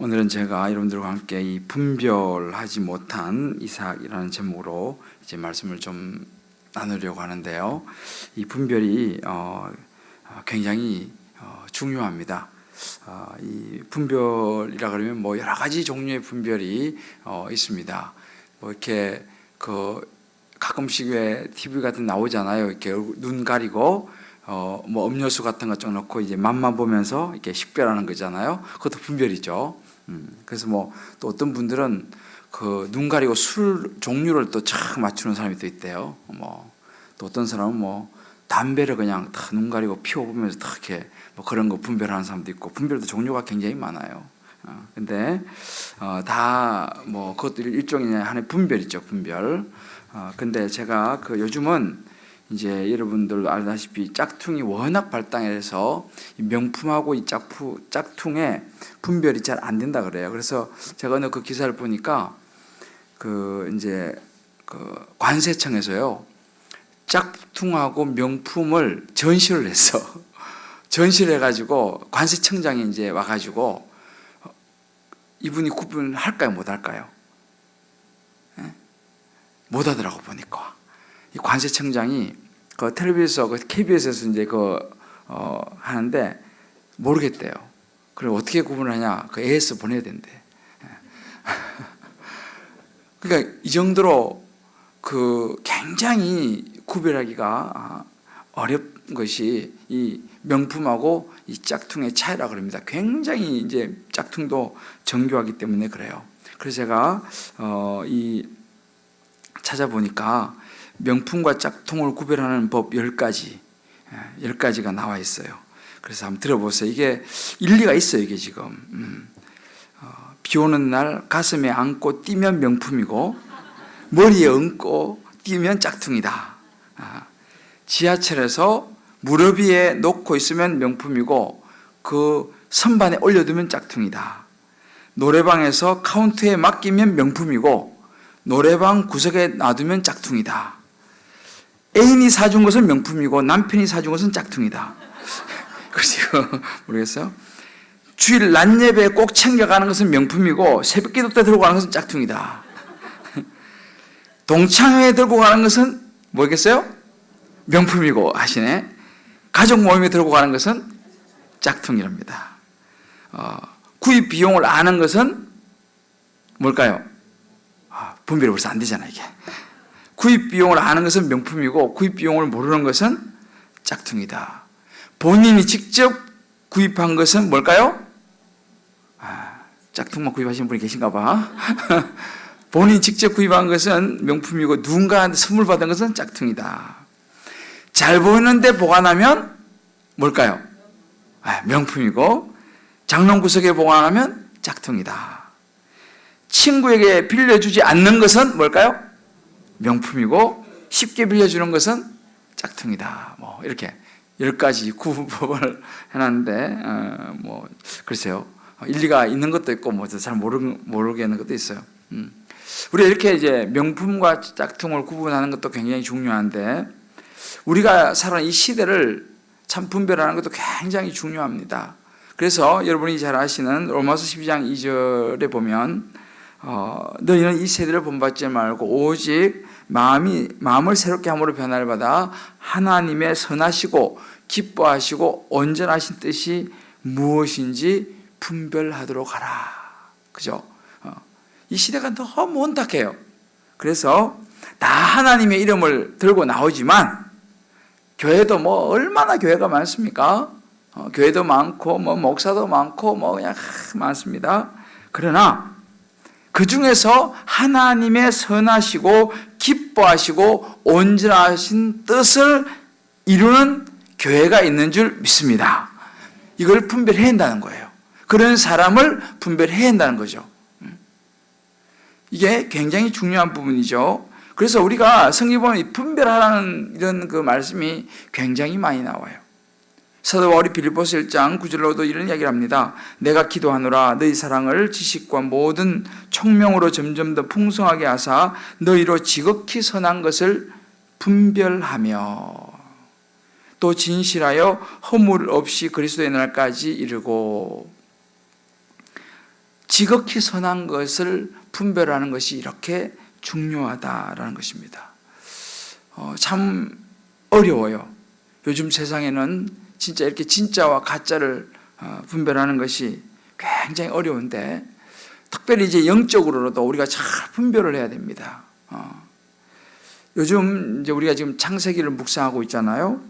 오늘은 제가 여러분들과 함께 이 분별하지 못한 이삭이라는 제목으로 이제 말씀을 좀 나누려고 하는데요. 이 분별이 굉장히 중요합니다. 이 분별이라 그러면 뭐 여러 가지 종류의 분별이 있습니다. 뭐 이렇게 가끔씩 왜 TV 같은 나오잖아요. 이렇게 눈 가리고 뭐 음료수 같은 거 좀 넣고 이제 맛만 보면서 이렇게 식별하는 거잖아요. 그것도 분별이죠. 그래서 뭐 또 어떤 분들은 눈 가리고 술 종류를 또 착 맞추는 사람이 또 있대요. 뭐 또 어떤 사람은 뭐 담배를 그냥 다 눈 가리고 피워보면서 다 이렇게 뭐 그런 거 분별하는 사람도 있고, 분별도 종류가 굉장히 많아요. 근데 다 뭐 그것도 일종의 하나의 분별이죠, 분별. 근데 제가 요즘은 이제 여러분들 알다시피 짝퉁이 워낙 발달해서 명품하고 이 짝퉁의 분별이 잘 안 된다 그래요. 그래서 제가 어느 그 기사를 보니까 관세청에서요 짝퉁하고 명품을 전시를 했어. 전시를 해가지고 관세청장이 이제 와가지고 이분이 구분할까요, 못할까요? 못하더라고 보니까. 이 관세청장이 텔레비에서 KBS에서 이제 하는데 모르겠대요. 그리고 어떻게 구분하냐? AS 보내야 된대. 그러니까 이 정도로 굉장히 구별하기가 어려운 것이 이 명품하고 이 짝퉁의 차이라 그럽니다. 굉장히 이제 짝퉁도 정교하기 때문에 그래요. 그래서 제가 찾아보니까 명품과 짝퉁을 구별하는 법 10가지가 나와 있어요. 그래서 한번 들어보세요. 이게 일리가 있어요. 이게 지금 비 오는 날 가슴에 안고 뛰면 명품이고 머리에 얹고 뛰면 짝퉁이다. 지하철에서 무릎 위에 놓고 있으면 명품이고 그 선반에 올려두면 짝퉁이다. 노래방에서 카운터에 맡기면 명품이고 노래방 구석에 놔두면 짝퉁이다. 애인이 사준 것은 명품이고 남편이 사준 것은 짝퉁이다. 그렇죠? 모르겠어요? 주일 낮 예배 꼭 챙겨가는 것은 명품이고 새벽 기도 때 들고 가는 것은 짝퉁이다. 동창회에 들고 가는 것은 뭐겠어요? 명품이고 하시네. 가족 모임에 들고 가는 것은 짝퉁이랍니다. 구입 비용을 아는 것은 뭘까요? 분별이 벌써 안 되잖아 이게. 구입 비용을 아는 것은 명품이고 구입 비용을 모르는 것은 짝퉁이다. 본인이 직접 구입한 것은 뭘까요? 짝퉁만 구입하시는 분이 계신가 봐. 본인이 직접 구입한 것은 명품이고 누군가한테 선물 받은 것은 짝퉁이다. 잘 보이는데 보관하면 뭘까요? 명품이고 장롱구석에 보관하면 짝퉁이다. 친구에게 빌려주지 않는 것은 뭘까요? 명품이고 쉽게 빌려주는 것은 짝퉁이다. 뭐 이렇게 10가지 구분법을 해놨는데 뭐 글쎄요, 일리가 있는 것도 있고 뭐 잘 모르겠는 것도 있어요. 우리가 이렇게 이제 명품과 짝퉁을 구분하는 것도 굉장히 중요한데 우리가 살아가는 이 시대를 참 분별하는 것도 굉장히 중요합니다. 그래서 여러분이 잘 아시는 로마서 12장 2절에 보면 너희는 이 세대를 본받지 말고 오직 마음을 새롭게 함으로 변화를 받아 하나님의 선하시고 기뻐하시고 온전하신 뜻이 무엇인지 분별하도록 하라. 그죠? 이 시대가 너무 혼탁해요. 그래서 다 하나님의 이름을 들고 나오지만 교회도 뭐 얼마나 교회가 많습니까? 교회도 많고 뭐 목사도 많고 뭐 그냥 많습니다. 그러나 그 중에서 하나님의 선하시고 기뻐하시고 온전하신 뜻을 이루는 교회가 있는 줄 믿습니다. 이걸 분별해야 한다는 거예요. 그런 사람을 분별해야 한다는 거죠. 이게 굉장히 중요한 부분이죠. 그래서 우리가 성경 보면 분별하라는 이런 말씀이 굉장히 많이 나와요. 사도 바울이 빌립보서 1장 9절로도 이런 이야기를 합니다. 내가 기도하노라 너희 사랑을 지식과 모든 총명으로 점점 더 풍성하게 하사 너희로 지극히 선한 것을 분별하며 또 진실하여 허물 없이 그리스도의 날까지 이르고 지극히 선한 것을 분별하는 것이 이렇게 중요하다라는 것입니다. 참 어려워요. 요즘 세상에는 진짜 이렇게 진짜와 가짜를 분별하는 것이 굉장히 어려운데, 특별히 이제 영적으로도 우리가 잘 분별을 해야 됩니다. 요즘 이제 우리가 지금 창세기를 묵상하고 있잖아요.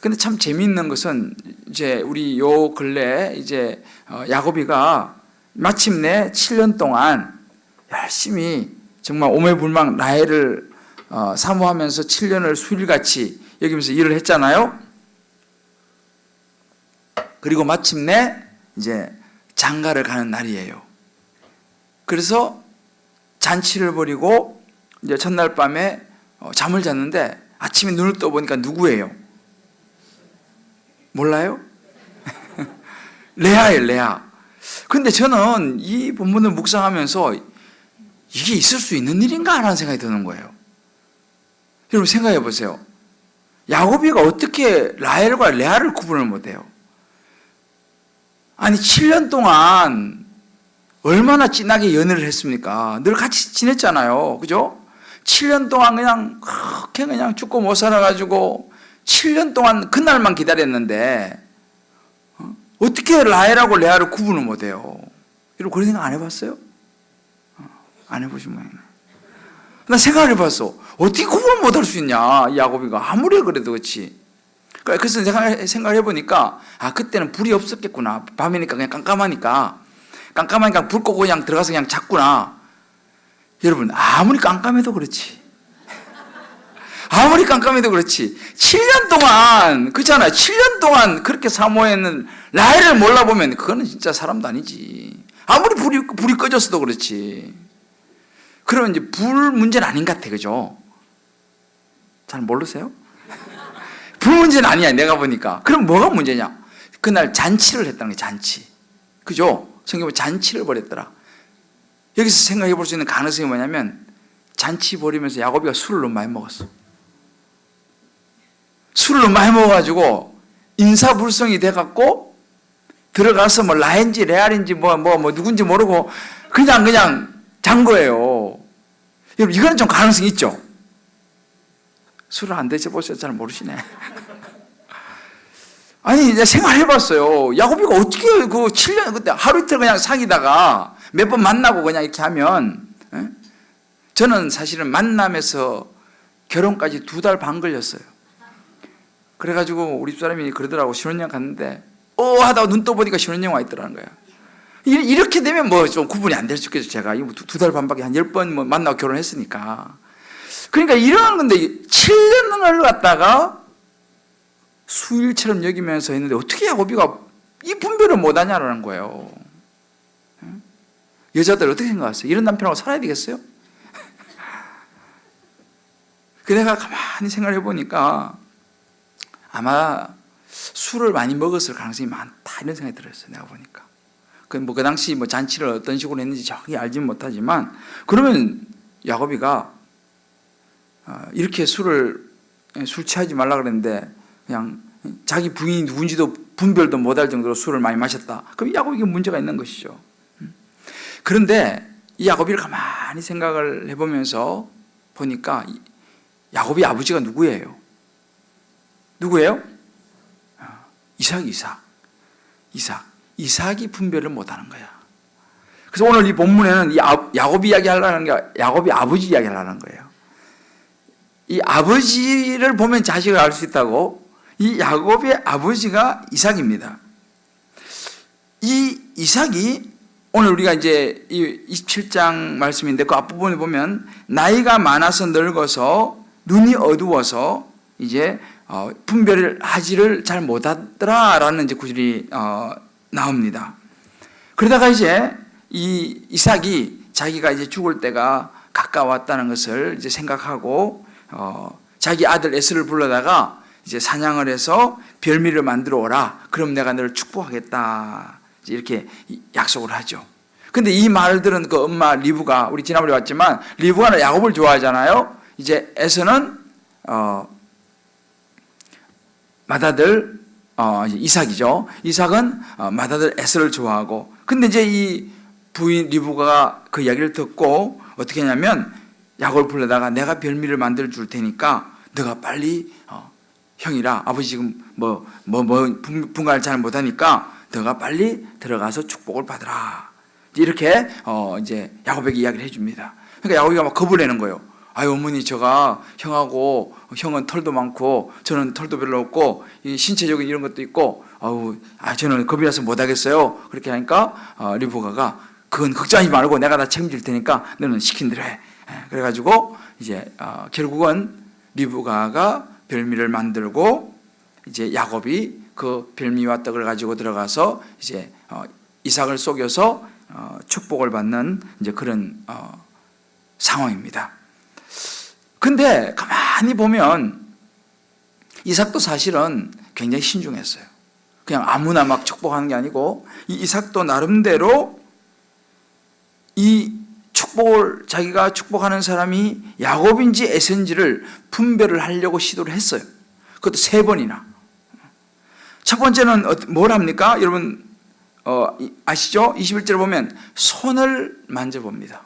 근데 참 재미있는 것은 이제 우리 요 근래 이제 야곱이가 마침내 7년 동안 열심히 정말 오매불망 라헬을 사모하면서 7년을 수일같이 여기면서 일을 했잖아요. 그리고 마침내 이제 장가를 가는 날이에요. 그래서 잔치를 벌이고 이제 첫날 밤에 잠을 잤는데 아침에 눈을 떠보니까 누구예요? 몰라요? 레아예요, 레아. 근데 저는 이 본문을 묵상하면서 이게 있을 수 있는 일인가 하는 생각이 드는 거예요. 여러분 생각해 보세요. 야곱이가 어떻게 라헬과 레아를 구분을 못해요? 아니 7년 동안 얼마나 진하게 연애를 했습니까? 늘 같이 지냈잖아요. 그죠? 7년 동안 그냥 그렇게 그냥 죽고 못 살아가지고 7년 동안 그날만 기다렸는데 어떻게 라헬하고 레아를 구분을 못해요? 여러분 그런 생각 안 해봤어요? 안 해보신 모양이네. 나 생각을 해봤어. 어떻게 구분을 못할 수 있냐, 야곱이가. 아무리 그래도 그렇지. 그래서 생각을 해보니까 그때는 불이 없었겠구나. 밤이니까 그냥 깜깜하니까 불 끄고 그냥 들어가서 그냥 잤구나. 여러분 아무리 깜깜해도 그렇지. 아무리 깜깜해도 그렇지. 7년 동안 그렇잖아요. 7년 동안 그렇게 사모했는 라헬을 몰라보면 그거는 진짜 사람도 아니지. 아무리 불이 꺼졌어도 그렇지. 그러면 이제 불 문제는 아닌 것 같아. 그죠? 잘 모르세요? 불 문제는 아니야, 내가 보니까. 그럼 뭐가 문제냐? 그날 잔치를 했다는 거야, 잔치. 그죠? 성경에 잔치를 벌였더라. 여기서 생각해 볼 수 있는 가능성이 뭐냐면, 잔치 벌이면서 야곱이가 술을 너무 많이 먹었어. 술을 너무 많이 먹어가지고, 인사불성이 돼갖고, 들어가서 뭐 라인지 레알인지 뭐 누군지 모르고, 그냥 잔 거예요. 여러분, 이거는 좀 가능성이 있죠? 술을 안 드셔보셔서 잘 모르시네. 아니, 내가 생각해봤어요. 야곱이가 어떻게 그 7년, 그때 하루 이틀 그냥 사귀다가 몇 번 만나고 그냥 이렇게 하면, 저는 사실은 만남에서 결혼까지 2달 반 걸렸어요. 그래가지고 우리 집사람이 그러더라고. 신혼여행 갔는데, 하다가 눈 떠보니까 신혼여행 와 있더라는 거야. 이렇게 되면 뭐 좀 구분이 안 될 수 있겠죠. 제가 2달 반밖에 한 10번 뭐 만나고 결혼했으니까. 그러니까 이런 건데 7년을 갖다가 수일처럼 여기면서 했는데 어떻게 야곱이가 이 분별을 못하냐라는 거예요. 여자들 어떻게 생각하세요? 이런 남편하고 살아야 되겠어요? 그 내가 가만히 생각을 해보니까 아마 술을 많이 먹었을 가능성이 많다 이런 생각이 들었어요. 내가 보니까. 그 당시 뭐 잔치를 어떤 식으로 했는지 정확히 알지는 못하지만, 그러면 야곱이가 이렇게 술 취하지 말라 그랬는데 그냥 자기 부인이 누군지도 분별도 못할 정도로 술을 많이 마셨다. 그럼 야곱에게 문제가 있는 것이죠. 그런데 이 야곱이를 가만히 생각을 해보면서 보니까 야곱의 아버지가 누구예요? 누구예요? 이삭이 분별을 못하는 거야. 그래서 오늘 이 본문에는 야곱이 이야기하려는 게 야곱이 아버지 이야기를 하는 거예요. 이 아버지를 보면 자식을 알 수 있다고. 이 야곱의 아버지가 이삭입니다. 이 이삭이 오늘 우리가 이제 이 27장 말씀인데 그 앞부분에 보면 나이가 많아서 늙어서 눈이 어두워서 이제 분별을 하지를 잘 못하더라라는 이제 구절이 나옵니다. 그러다가 이제 이 이삭이 자기가 이제 죽을 때가 가까웠다는 것을 이제 생각하고 자기 아들 에서를 불러다가 이제 사냥을 해서 별미를 만들어 오라. 그럼 내가 너를 축복하겠다. 이제 이렇게 약속을 하죠. 근데 이 말을 들은 그 엄마 리브가, 우리 지난번에 봤지만 리브가는 야곱을 좋아하잖아요. 이제 에서는 맏아들 이삭이죠. 이삭은 맏아들 에서를 좋아하고, 근데 이제 이 부인 리브가가 그 이야기를 듣고 어떻게 했냐면 야곱을 불러다가 내가 별미를 만들어 줄 테니까 너가 빨리 형이라 아버지 지금 분간을 잘 못하니까 너가 빨리 들어가서 축복을 받으라. 이렇게 이제 야곱에게 이야기를 해줍니다. 그러니까 야곱이가 막 겁을 내는 거예요. 아유 어머니 제가 형은 털도 많고 저는 털도 별로 없고 이 신체적인 이런 것도 있고 저는 겁이 나서 못하겠어요. 그렇게 하니까 리브가가 그건 걱정하지 말고 내가 다 책임질 테니까 너는 시킨 대로 해. 그래가지고 이제 결국은 리브가가 별미를 만들고 이제 야곱이 그 별미와 떡을 가지고 들어가서 이제 이삭을 속여서 축복을 받는 이제 그런 상황입니다. 근데 가만히 보면 이삭도 사실은 굉장히 신중했어요. 그냥 아무나 막 축복하는 게 아니고 이 이삭도 나름대로 이 축복을 자기가 축복하는 사람이 야곱인지 에서인지를 분별을 하려고 시도를 했어요. 그것도 3번이나. 첫 번째는 뭘 합니까? 여러분 아시죠? 21절에 보면 손을 만져봅니다.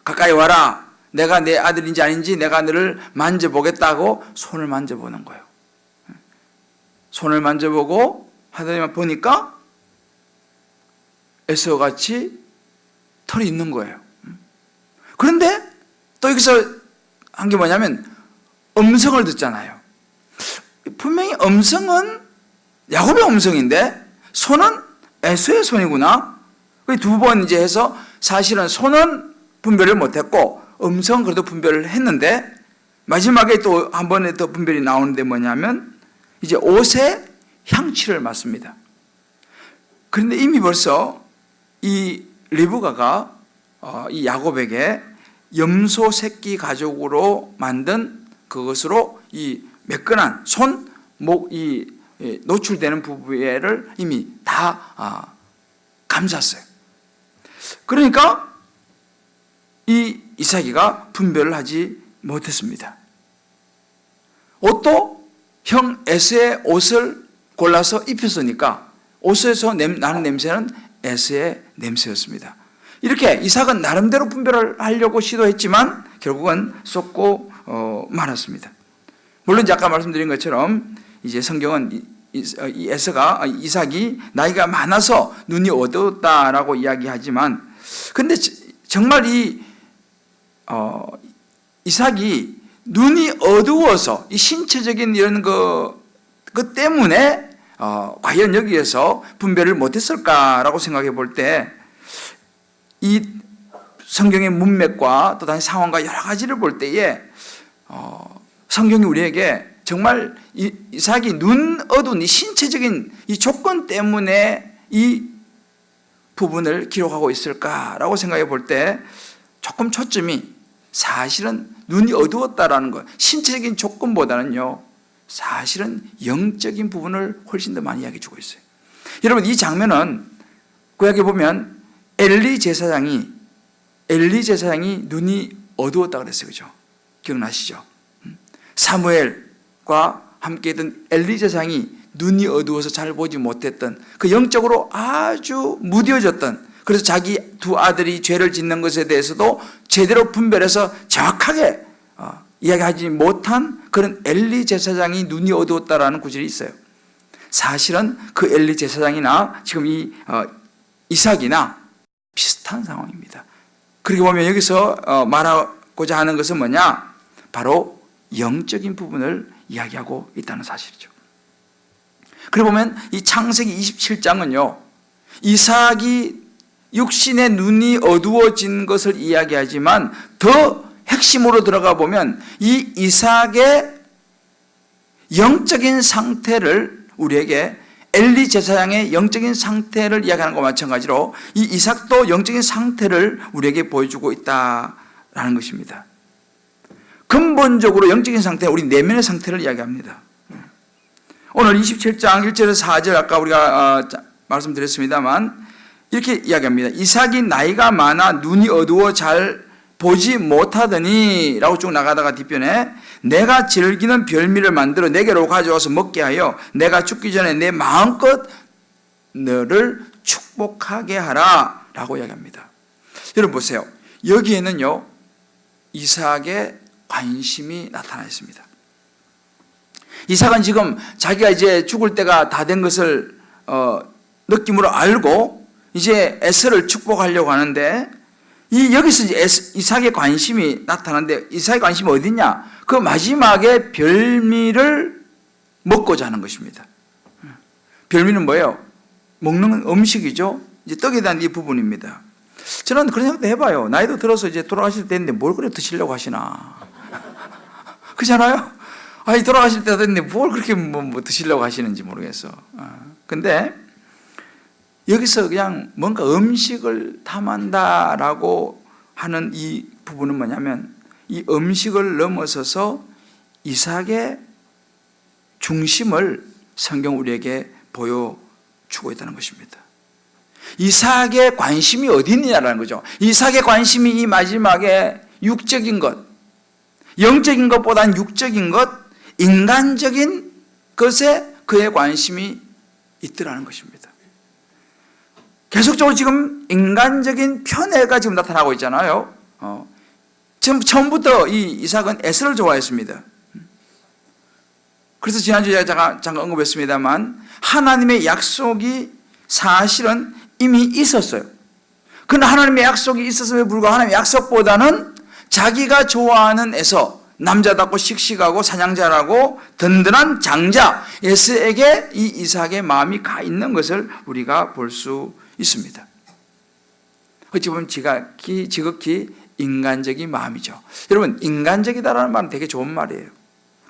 가까이 와라. 내가 내 아들인지 아닌지 내가 너를 만져보겠다고 손을 만져보는 거예요. 손을 만져보고 하더니 보니까 에서같이 털이 있는 거예요. 그런데 또 여기서 한 게 뭐냐면 음성을 듣잖아요. 분명히 음성은 야곱의 음성인데 손은 에서의 손이구나. 2번 이제 해서 사실은 손은 분별을 못했고 음성 그래도 분별을 했는데 마지막에 또 한 번에 더 분별이 나오는데 뭐냐면 이제 옷에 향취를 맡습니다. 그런데 이미 벌써 이 리브가가 이 야곱에게 염소 새끼 가죽으로 만든 그것으로 이 매끈한 손, 목, 이 노출되는 부위를 이미 다 감쌌어요. 그러니까 이 이삭이가 분별을 하지 못했습니다. 옷도 형 에서의 옷을 골라서 입혔으니까 옷에서 나는 냄새는 에서의 냄새였습니다. 이렇게 이삭은 나름대로 분별을 하려고 시도했지만 결국은 쏟고 말았습니다. 물론 아까 말씀드린 것처럼 이제 성경은 이 에서가 이삭이 나이가 많아서 눈이 어두웠다라고 이야기하지만 근데 정말 이삭이 눈이 어두워서 이 신체적인 이런 것 때문에 과연 여기에서 분별을 못했을까라고 생각해 볼 때 이 성경의 문맥과 또 다른 상황과 여러 가지를 볼 때에 성경이 우리에게 정말 이삭이 눈 어두운 이 신체적인 이 조건 때문에 이 부분을 기록하고 있을까라고 생각해 볼 때 조금 초점이 사실은 눈이 어두웠다라는 것, 신체적인 조건보다는요 사실은 영적인 부분을 훨씬 더 많이 이야기해 주고 있어요. 여러분 이 장면은 구약에 보면 엘리 제사장이 눈이 어두웠다고 그랬어요. 그죠? 기억나시죠? 사무엘과 함께 있던 엘리 제사장이 눈이 어두워서 잘 보지 못했던 그 영적으로 아주 무뎌졌던 그래서 자기 2 아들이 죄를 짓는 것에 대해서도 제대로 분별해서 정확하게 이야기하지 못한 그런 엘리 제사장이 눈이 어두웠다라는 구절이 있어요. 사실은 그 엘리 제사장이나 지금 이 이삭이나 비슷한 상황입니다. 그렇게 보면 여기서 말하고자 하는 것은 뭐냐? 바로 영적인 부분을 이야기하고 있다는 사실이죠. 그리고 보면 이 창세기 27장은요 이삭이 육신의 눈이 어두워진 것을 이야기하지만 더 핵심으로 들어가 보면 이 이삭의 영적인 상태를 우리에게 엘리 제사장의 영적인 상태를 이야기하는 것과 마찬가지로 이 이삭도 영적인 상태를 우리에게 보여주고 있다라는 것입니다. 근본적으로 영적인 상태는 우리 내면의 상태를 이야기합니다. 오늘 27장 1절에서 4절 아까 우리가 말씀드렸습니다만 이렇게 이야기합니다. 이삭이 나이가 많아 눈이 어두워 잘 보지 못하더니 라고 쭉 나가다가 뒷편에 내가 즐기는 별미를 만들어 내게로 가져와서 먹게 하여 내가 죽기 전에 내 마음껏 너를 축복하게 하라. 라고 이야기합니다. 여러분 보세요. 여기에는요, 이삭의 관심이 나타나 있습니다. 이삭은 지금 자기가 이제 죽을 때가 다 된 것을 느낌으로 알고 이제 에서를 축복하려고 하는데, 여기서 이제 이삭의 관심이 나타나는데, 이삭의 관심이 어디냐? 그 마지막에 별미를 먹고자 하는 것입니다. 별미는 뭐예요? 먹는 음식이죠. 이제 떡에 대한 이 부분입니다. 저는 그런 생각도 해봐요. 나이도 들어서 이제 돌아가실 때인데 뭘 그래 드시려고 하시나. 그렇잖아요? 아니, 돌아가실 때가 됐는데 뭘 그렇게 뭐 드시려고 하시는지 모르겠어. 근데 여기서 그냥 뭔가 음식을 탐한다라고 하는 이 부분은 뭐냐면, 이 음식을 넘어서서 이삭의 중심을 성경 우리에게 보여주고 있다는 것입니다. 이삭의 관심이 어디 있느냐라는 거죠. 이삭의 관심이 이 마지막에 육적인 것, 영적인 것보다는 육적인 것, 인간적인 것에 그의 관심이 있더라는 것입니다. 계속적으로 지금 인간적인 편애가 지금 나타나고 있잖아요. 처음부터 이 이삭은 에서를 좋아했습니다. 그래서 지난주에 제가 잠깐 언급했습니다만, 하나님의 약속이 사실은 이미 있었어요. 그러나 하나님의 약속이 있었음에 불구하고 하나님의 약속보다는 자기가 좋아하는 에서, 남자답고 씩씩하고 사냥자라고 든든한 장자 에서에게 이 이삭의 마음이 가 있는 것을 우리가 볼 수 있습니다. 어찌 보면 지극히 인간적인 마음이죠. 여러분, 인간적이다라는 말은 되게 좋은 말이에요.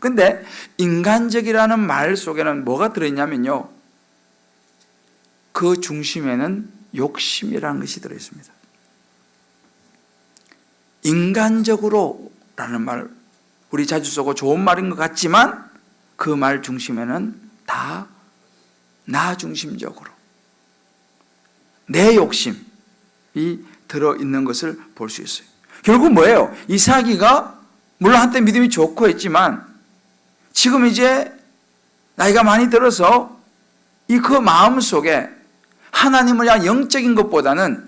근데 인간적이라는 말 속에는 뭐가 들어있냐면요, 그 중심에는 욕심이라는 것이 들어있습니다. 인간적으로라는 말, 우리 자주 쓰고 좋은 말인 것 같지만 그 말 중심에는 다 나 중심적으로 내 욕심이 들어있는 것을 볼 수 있어요. 결국 뭐예요? 이삭이가 물론 한때 믿음이 좋고 했지만 지금 이제 나이가 많이 들어서 그 마음 속에 하나님을 향한 영적인 것보다는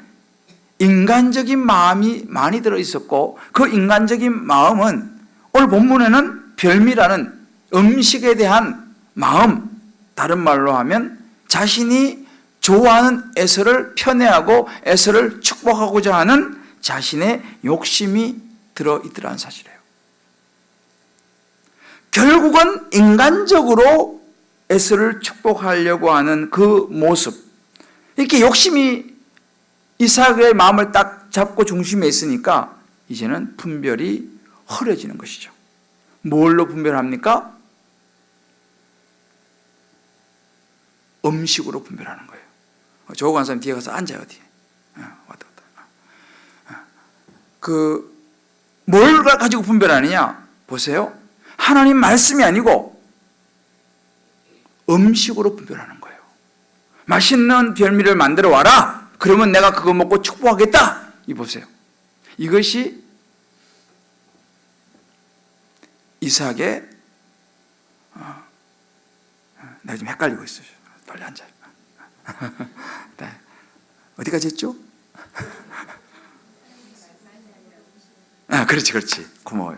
인간적인 마음이 많이 들어있었고, 그 인간적인 마음은 오늘 본문에는 별미라는 음식에 대한 마음, 다른 말로 하면 자신이 좋아하는 에서를 편애하고 에서를 축복하고자 하는 자신의 욕심이 들어있더라는 사실이에요. 결국은 인간적으로 에서를 축복하려고 하는 그 모습, 이렇게 욕심이 이삭의 마음을 딱 잡고 중심에 있으니까 이제는 분별이 흐려지는 것이죠. 뭘로 분별합니까? 음식으로 분별하는 거예요. 저거 한 사람 뒤에 가서 앉아요. 뒤에. 왔다 갔다. 뭘 가지고 분별하느냐? 보세요. 하나님 말씀이 아니고 음식으로 분별하는 거예요. 맛있는 별미를 만들어 와라. 그러면 내가 그거 먹고 축복하겠다. 이 보세요. 이것이 이삭의 내가 좀 헷갈리고 있어요. 빨리 앉아요. 네. 어디까지 했죠? 그렇지. 고마워요.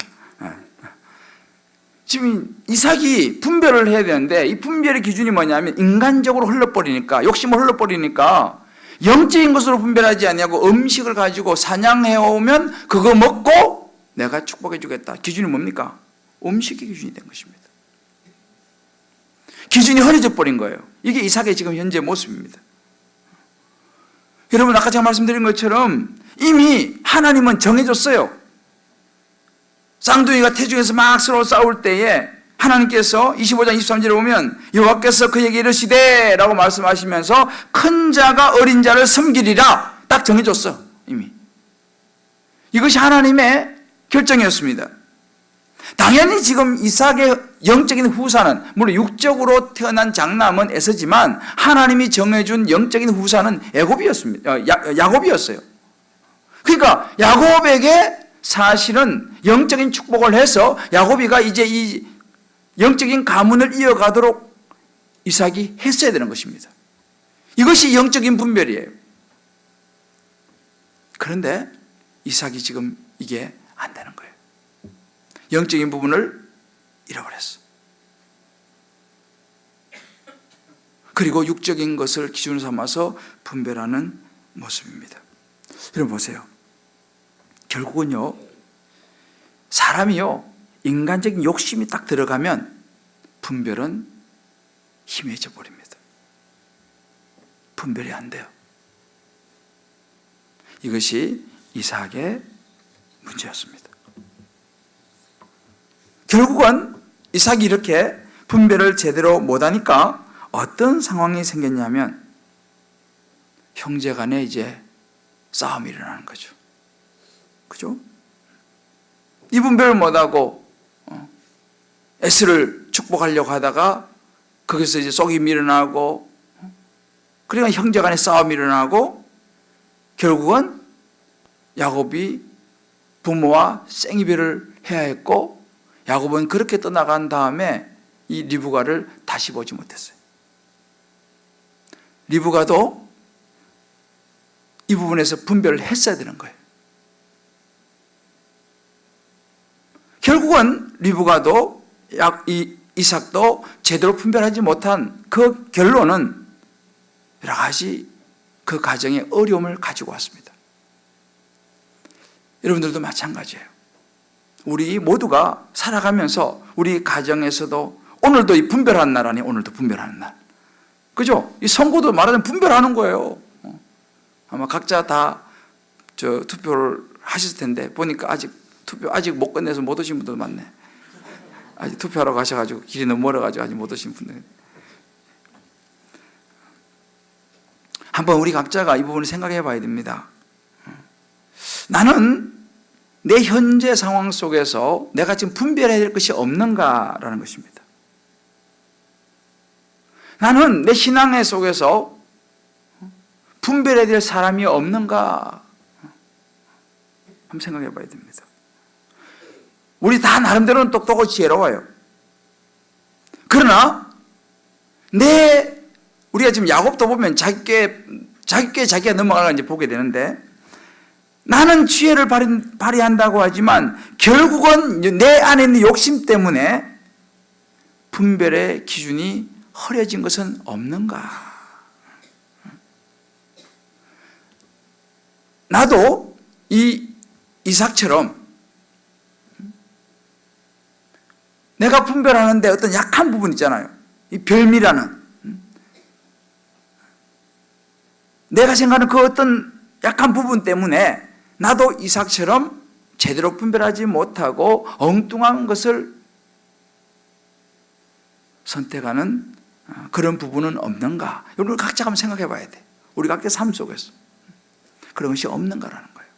지금 이삭이 분별을 해야 되는데, 이 분별의 기준이 뭐냐면 인간적으로 흘러버리니까, 욕심을 흘러버리니까 영적인 것으로 분별하지 않냐고 음식을 가지고 사냥해오면 그거 먹고 내가 축복해 주겠다. 기준이 뭡니까? 음식이 기준이 된 것입니다. 기준이 흐려져 버린 거예요. 이게 이삭의 지금 현재 모습입니다. 여러분, 아까 제가 말씀드린 것처럼 이미 하나님은 정해줬어요. 쌍둥이가 태중에서 막 서로 싸울 때에 하나님께서 25장 23절에 보면 여호와께서 그에게 이르시되 라고 말씀하시면서 큰 자가 어린 자를 섬기리라 딱 정해줬어. 이미 이것이 하나님의 결정이었습니다. 당연히 지금 이삭의 영적인 후사는, 물론 육적으로 태어난 장남은 에서지만 하나님이 정해준 영적인 후사는 야곱이었어요. 그러니까 야곱에게 사실은 영적인 축복을 해서 야곱이가 이제 이 영적인 가문을 이어가도록 이삭이 했어야 되는 것입니다. 이것이 영적인 분별이에요. 그런데 이삭이 지금 이게 안 되는 거예요. 영적인 부분을 잃어버렸어. 그리고 육적인 것을 기준으로 삼아서 분별하는 모습입니다. 여러분 보세요. 결국은요, 사람이요, 인간적인 욕심이 딱 들어가면 분별은 희미해져 버립니다. 분별이 안 돼요. 이것이 이삭의 문제였습니다. 결국은 이삭이 이렇게 분별을 제대로 못하니까 어떤 상황이 생겼냐면 형제 간에 이제 싸움이 일어나는 거죠. 그죠? 이 분별을 못하고 에스를 축복하려고 하다가 거기서 이제 쏙이 밀어나고, 그러니까 형제 간에 싸움이 일어나고, 결국은 야곱이 부모와 생이별을 해야 했고, 야곱은 그렇게 떠나간 다음에 이 리브가를 다시 보지 못했어요. 리브가도 이 부분에서 분별을 했어야 되는 거예요. 결국은 리브가도 이삭도 제대로 분별하지 못한 그 결론은 여러 가지 그 가정의 어려움을 가지고 왔습니다. 여러분들도 마찬가지예요. 우리 모두가 살아가면서 우리 가정에서도 오늘도 이 분별하는 날 아니에요? 오늘도 분별하는 날. 그죠? 이 선거도 말하자면 분별하는 거예요. 아마 각자 다 투표를 하셨을 텐데, 보니까 투표 아직 못 끝내서 못 오신 분들 많네. 아직 투표하러 가셔가지고 길이 너무 멀어가지고 아직 못 오신 분들. 한번 우리 각자가 이 부분을 생각해 봐야 됩니다. 나는 내 현재 상황 속에서 내가 지금 분별해야 될 것이 없는가라는 것입니다. 나는 내 신앙의 속에서 분별해야 될 사람이 없는가 한번 생각해 봐야 됩니다. 우리 다 나름대로는 똑똑하고 지혜로워요. 그러나 우리가 지금 야곱도 보면 자기가 넘어가는 걸 이제 보게 되는데, 나는 지혜를 발휘한다고 하지만 결국은 내 안에 있는 욕심 때문에 분별의 기준이 흐려진 것은 없는가? 나도 이 이삭처럼 내가 분별하는데 어떤 약한 부분 있잖아요. 이 별미라는, 내가 생각하는 그 어떤 약한 부분 때문에 나도 이삭처럼 제대로 분별하지 못하고 엉뚱한 것을 선택하는 그런 부분은 없는가? 여러분 각자가 한번 생각해 봐야 돼. 우리 각자 삶 속에서 그런 것이 없는가라는 거예요.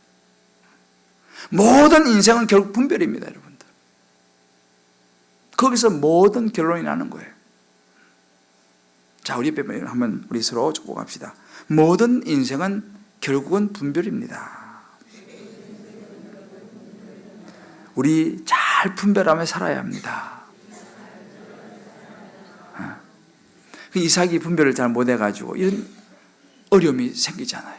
모든 인생은 결국 분별입니다, 여러분들. 거기서 모든 결론이 나는 거예요. 자, 우리 한번 우리 서로 축복합시다. 모든 인생은 결국은 분별입니다. 우리 잘 분별하며 살아야 합니다. 이삭이 분별을 잘 못해가지고 이런 어려움이 생기잖아요.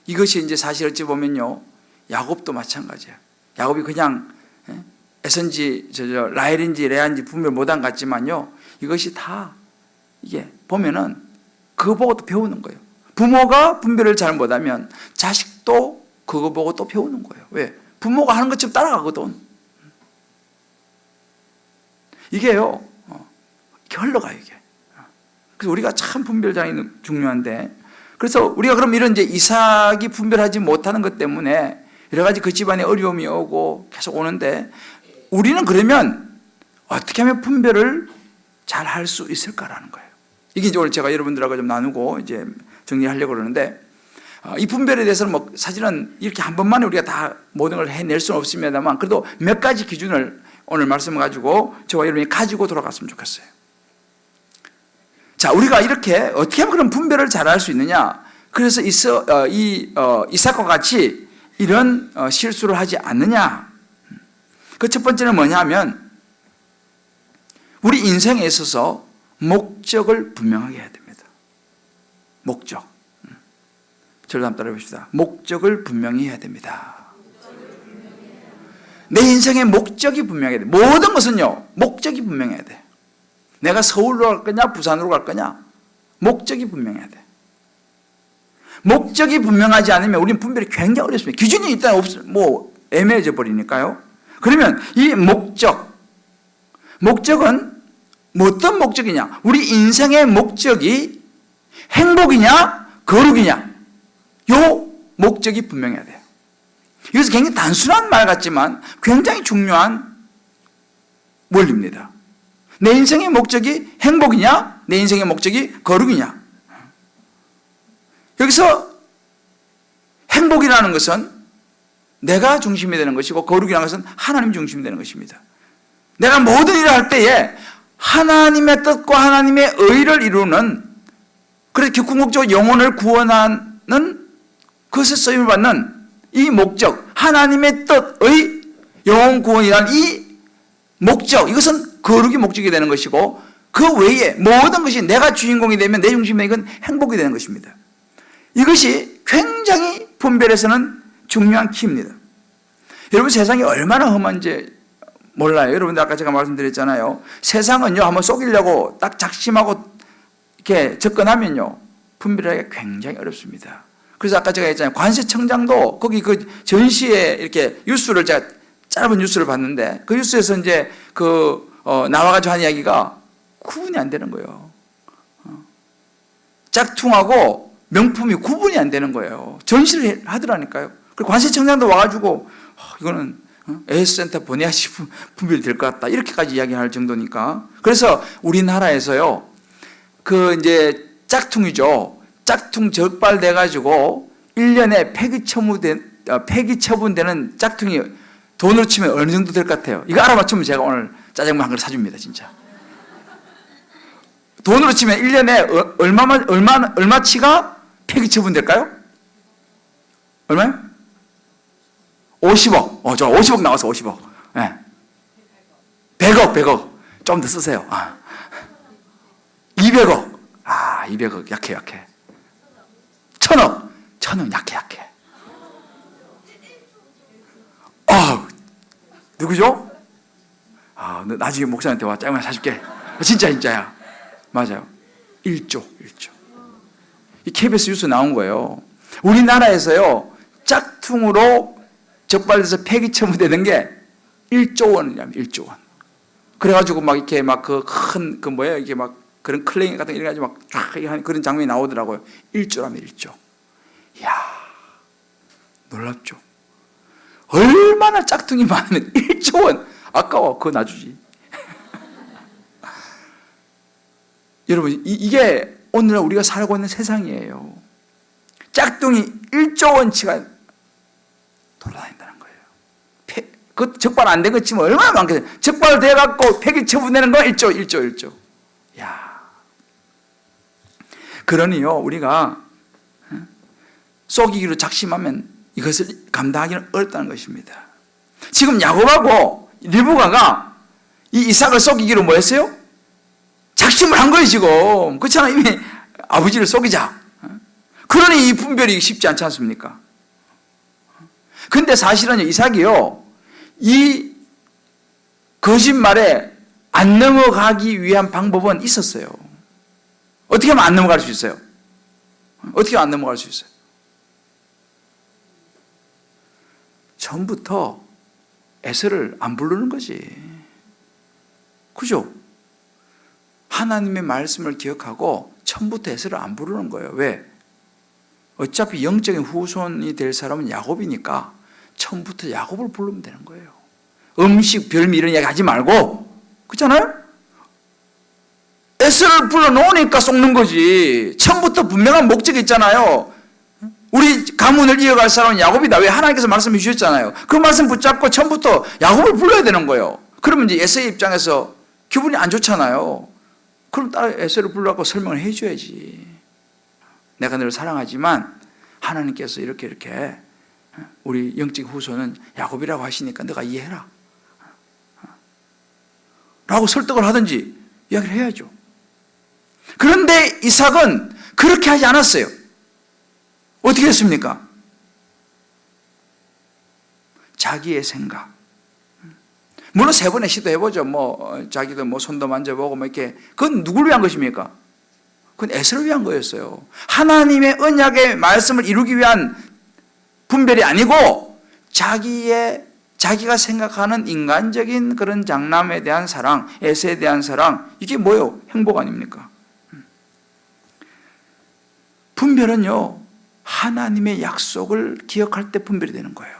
이것이 이제 사실 어찌 보면요, 야곱도 마찬가지예요. 야곱이 그냥 에선지 라헬인지 레아인지 분별 못한 것 같지만요, 이것이 다 이게 보면은 그거 보고 또 배우는 거예요. 부모가 분별을 잘 못하면 자식도 그거 보고 또 배우는 거예요. 왜? 부모가 하는 것처럼 따라가거든. 이게요, 이렇게 흘러가요, 이게. 그래서 우리가 참 분별 잘하는 게 중요한데, 그래서 우리가 그럼 이런 이제 이삭이 분별하지 못하는 것 때문에 여러 가지 그 집안에 어려움이 오고 계속 오는데, 우리는 그러면 어떻게 하면 분별을 잘 할 수 있을까라는 거예요. 이게 이제 오늘 제가 여러분들하고 좀 나누고 이제 정리하려고 그러는데, 이 분별에 대해서는 뭐 사실은 이렇게 한 번만에 우리가 다 모든 걸 해낼 수는 없습니다만, 그래도 몇 가지 기준을 오늘 말씀을 가지고 저와 여러분이 가지고 돌아갔으면 좋겠어요. 자, 우리가 이렇게 어떻게 하면 그런 분별을 잘 할 수 있느냐? 그래서 이삭과 같이 이런 실수를 하지 않느냐? 그 첫 번째는 뭐냐면, 우리 인생에 있어서 목적을 분명하게 해야 됩니다. 목적. 저를 한번 따라해 봅시다. 목적을 분명히 해야 됩니다. 내 인생의 목적이 분명해야 돼. 모든 것은요, 목적이 분명해야 돼. 내가 서울로 갈 거냐, 부산으로 갈 거냐, 목적이 분명해야 돼. 목적이 분명하지 않으면 우리는 분별이 굉장히 어렵습니다. 기준이 일단 애매해져 버리니까요. 그러면 이 목적은 어떤 목적이냐? 우리 인생의 목적이 행복이냐, 거룩이냐? 요 목적이 분명해야 돼요. 이것은 굉장히 단순한 말 같지만 굉장히 중요한 원리입니다. 내 인생의 목적이 행복이냐, 내 인생의 목적이 거룩이냐. 여기서 행복이라는 것은 내가 중심이 되는 것이고, 거룩이라는 것은 하나님 중심이 되는 것입니다. 내가 모든 일을 할 때에 하나님의 뜻과 하나님의 의를 이루는, 그래서 궁극적으로 영혼을 구원하는 그것에 쓰임을 받는 이 목적, 하나님의 뜻의 영혼 구원이라는 이 목적, 이것은 거룩이 목적이 되는 것이고, 그 외에 모든 것이 내가 주인공이 되면 내 중심에 이건 행복이 되는 것입니다. 이것이 굉장히 분별에서는 중요한 키입니다. 여러분, 세상이 얼마나 험한지 몰라요. 여러분들 아까 제가 말씀드렸잖아요. 세상은요, 한번 속이려고 딱 작심하고 이렇게 접근하면요, 분별하기가 굉장히 어렵습니다. 그래서 아까 제가 했잖아요. 관세청장도 거기 그 전시에 이렇게 뉴스를, 제가 짧은 뉴스를 봤는데, 그 뉴스에서 이제 나와가지고 한 이야기가 구분이 안 되는 거예요. 짝퉁하고 명품이 구분이 안 되는 거예요. 전시를 하더라니까요. 그리고 관세청장도 와가지고 이거는 AS센터 보내야지 분별이 될 것 같다, 이렇게까지 이야기할 정도니까. 그래서 우리나라에서요, 이제 짝퉁이죠. 짝퉁 적발돼가지고 1년에 폐기 처분되는 짝퉁이 돈으로 치면 어느 정도 될 것 같아요? 이거 알아맞추면 제가 오늘 짜장면 한 그릇 사줍니다, 진짜. 돈으로 치면 1년에 얼마치가 폐기 처분될까요? 얼마요? 50억. 저 50억 나와서 50억. 네. 100억. 좀 더 쓰세요. 200억. 200억. 약해. 1000억. 1000억 약해. 누구죠? 너 나중에 목사한테 와. 짜장면 사줄게. 진짜야. 맞아요. 1조. 이 KBS 뉴스 나온 거예요. 우리나라에서요, 짝퉁으로 적발돼서 폐기 처분되는 게 1조 원이라면 1조 원. 그래가지고 막 이렇게 막 이게 막 그런 클레임 같은 거 이래가지고 막 쫙 하는 그런 장면이 나오더라고요. 1조라면 1조. 이야, 놀랍죠? 얼마나 짝퉁이 많으면 1조 원. 아까워. 그거 놔주지. 여러분, 이게 오늘날 우리가 살고 있는 세상이에요. 짝퉁이 1조 원치가 돌아다닌다는 거예요. 그 적발 안 된 것 치면 얼마나 많겠어요. 적발돼갖고 폐기 처분되는 거 1조. 야, 그러니요, 우리가 속이기로 작심하면 이것을 감당하기는 어렵다는 것입니다. 지금 야곱하고 리브가가 이 이삭을 속이기로 뭐 했어요? 작심을 한 거예요, 지금. 그렇잖아요. 이미 아버지를 속이자. 그러니 이 분별이 쉽지 않지 않습니까? 근데 사실은 이삭이요, 이 거짓말에 안 넘어가기 위한 방법은 있었어요. 어떻게 하면 안 넘어갈 수 있어요? 어떻게 하면 안 넘어갈 수 있어요? 처음부터 에서를 안 부르는 거지. 그죠? 하나님의 말씀을 기억하고 처음부터 에서를 안 부르는 거예요. 왜? 어차피 영적인 후손이 될 사람은 야곱이니까 처음부터 야곱을 부르면 되는 거예요. 음식, 별미 이런 이야기 하지 말고. 그렇잖아요? 에서를 불러놓으니까 속는 거지. 처음부터 분명한 목적이 있잖아요. 우리 가문을 이어갈 사람은 야곱이다. 왜? 하나님께서 말씀해 주셨잖아요. 그 말씀 붙잡고 처음부터 야곱을 불러야 되는 거예요. 그러면 이제 에서의 입장에서 기분이 안 좋잖아요. 그럼 따로 에서를 불러갖고 설명을 해줘야지. 내가 너를 사랑하지만 하나님께서 이렇게 우리 영적 후손은 야곱이라고 하시니까 너가 이해해라 라고 설득을 하든지 이야기를 해야죠. 그런데 이삭은 그렇게 하지 않았어요. 어떻게 어떻게 했습니까? 자기의 생각. 물론 세 번의 시도해보죠. 자기도 손도 만져보고 이렇게. 그건 누구를 위한 것입니까? 그건 에서를 위한 거였어요. 하나님의 언약의 말씀을 이루기 위한 분별이 아니고 자기가 생각하는 인간적인 그런 장남에 대한 사랑, 에서에 대한 사랑, 이게 뭐예요? 행복 아닙니까? 분별은요, 하나님의 약속을 기억할 때 분별이 되는 거예요.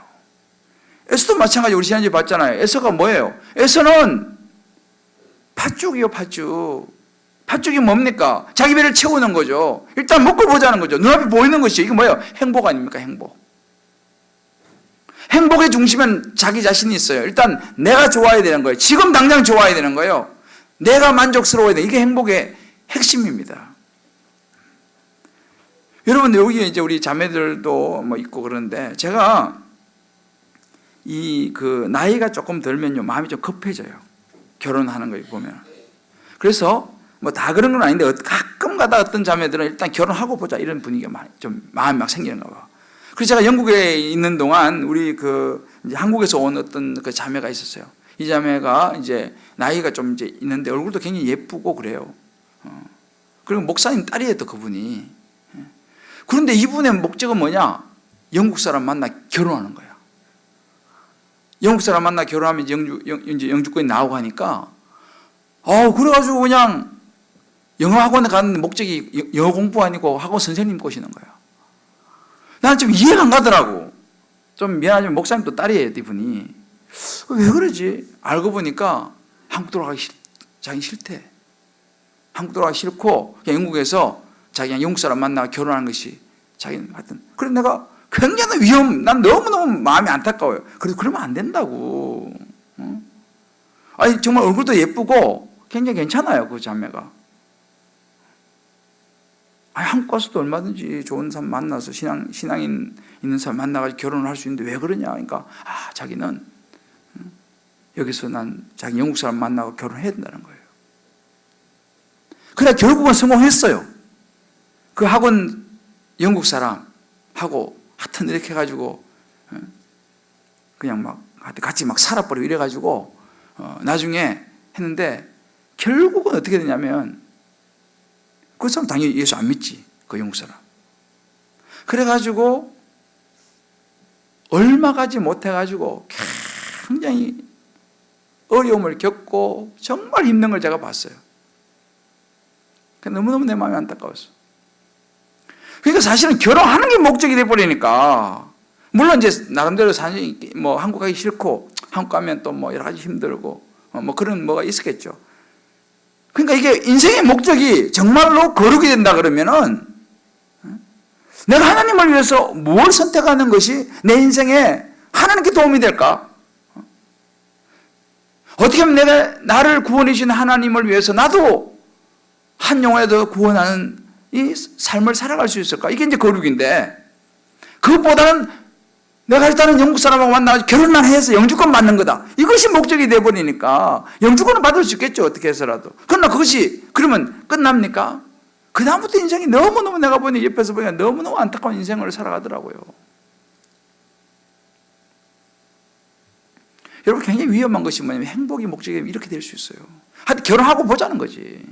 에서도 마찬가지. 우리 지난주에 봤잖아요. 에서가 뭐예요? 에서는 팥죽이요, 팥죽. 팥죽이 뭡니까? 자기 배를 채우는 거죠. 일단 먹고 보자는 거죠. 눈앞에 보이는 것이. 이게 뭐예요? 행복 아닙니까? 행복. 행복의 중심은 자기 자신이 있어요. 일단 내가 좋아야 되는 거예요. 지금 당장 좋아야 되는 거예요. 내가 만족스러워야 돼. 이게 행복의 핵심입니다. 여러분, 여기 이제 우리 자매들도 있고 그러는데, 제가 나이가 조금 들면요, 마음이 좀 급해져요. 결혼하는 거 보면. 그래서 다 그런 건 아닌데, 가끔 가다 어떤 자매들은 일단 결혼하고 보자, 이런 분위기가 좀 마음이 막 생기는가 봐. 그래서 제가 영국에 있는 동안 우리 이제 한국에서 온 어떤 그 자매가 있었어요. 이 자매가 이제 나이가 좀 이제 있는데 얼굴도 굉장히 예쁘고 그래요. 그리고 목사님 딸이에요, 또 그분이. 그런데 이분의 목적은 뭐냐? 영국 사람 만나 결혼하는 거야. 영국 사람 만나 결혼하면 이제 영주권이 나오고 하니까, 그래가지고 그냥 영어 학원에 가는 목적이 영어 공부 아니고 학원 선생님 꼬시는 거야. 나는 좀 이해가 안 가더라고. 좀 미안하지만 목사님 또 딸이에요, 이분이. 왜 그러지? 알고 보니까 한국 돌아가기 자기 싫대. 한국 돌아가기 싫고 영국에서 자기가 영국 사람 만나고 결혼하는 것이 자기는 하여튼. 그래서 내가 굉장히 난 너무너무 마음이 안타까워요. 그래서 그러면 안 된다고. 아니, 정말 얼굴도 예쁘고 굉장히 괜찮아요, 그 자매가. 한국 가서도 얼마든지 좋은 사람 만나서 신앙인 있는 사람 만나가지고 결혼을 할 수 있는데 왜 그러냐. 그러니까, 자기는 여기서 난 자기 영국 사람 만나고 결혼해야 된다는 거예요. 그래, 결국은 성공했어요. 그 학원 영국 사람하고 하여튼 이렇게 해가지고, 그냥 같이 살아버리고 이래가지고, 나중에 했는데, 결국은 어떻게 되냐면, 그 사람 당연히 예수 안 믿지, 그 영국 사람. 그래가지고 얼마 가지 못해가지고 굉장히 어려움을 겪고 정말 힘든 걸 제가 봤어요. 너무너무 내 마음이 안타까웠어. 그러니까 사실은 결혼하는 게 목적이 돼버리니까, 물론 이제 나름대로 사실 한국 가기 싫고 한국 가면 또 여러 가지 힘들고 그런 뭐가 있었겠죠. 그러니까 이게 인생의 목적이 정말로 거룩이 된다 그러면은, 내가 하나님을 위해서 뭘 선택하는 것이 내 인생에 하나님께 도움이 될까? 어떻게 하면 내가 나를 구원해 주신 하나님을 위해서 나도 한 영혼에도 구원하는 이 삶을 살아갈 수 있을까? 이게 이제 거룩인데, 그것보다는 내가 일단은 영국 사람하고 만나서 결혼만 해서 영주권 받는 거다. 이것이 목적이 돼버리니까 영주권을 받을 수 있겠죠, 어떻게 해서라도. 그러나 그것이 그러면 끝납니까? 그 다음부터 인생이 너무너무, 내가 보니 옆에서 보니까 너무너무 안타까운 인생을 살아가더라고요. 여러분, 굉장히 위험한 것이 뭐냐면, 행복이 목적이 이렇게 될 수 있어요. 하여튼 결혼하고 보자는 거지.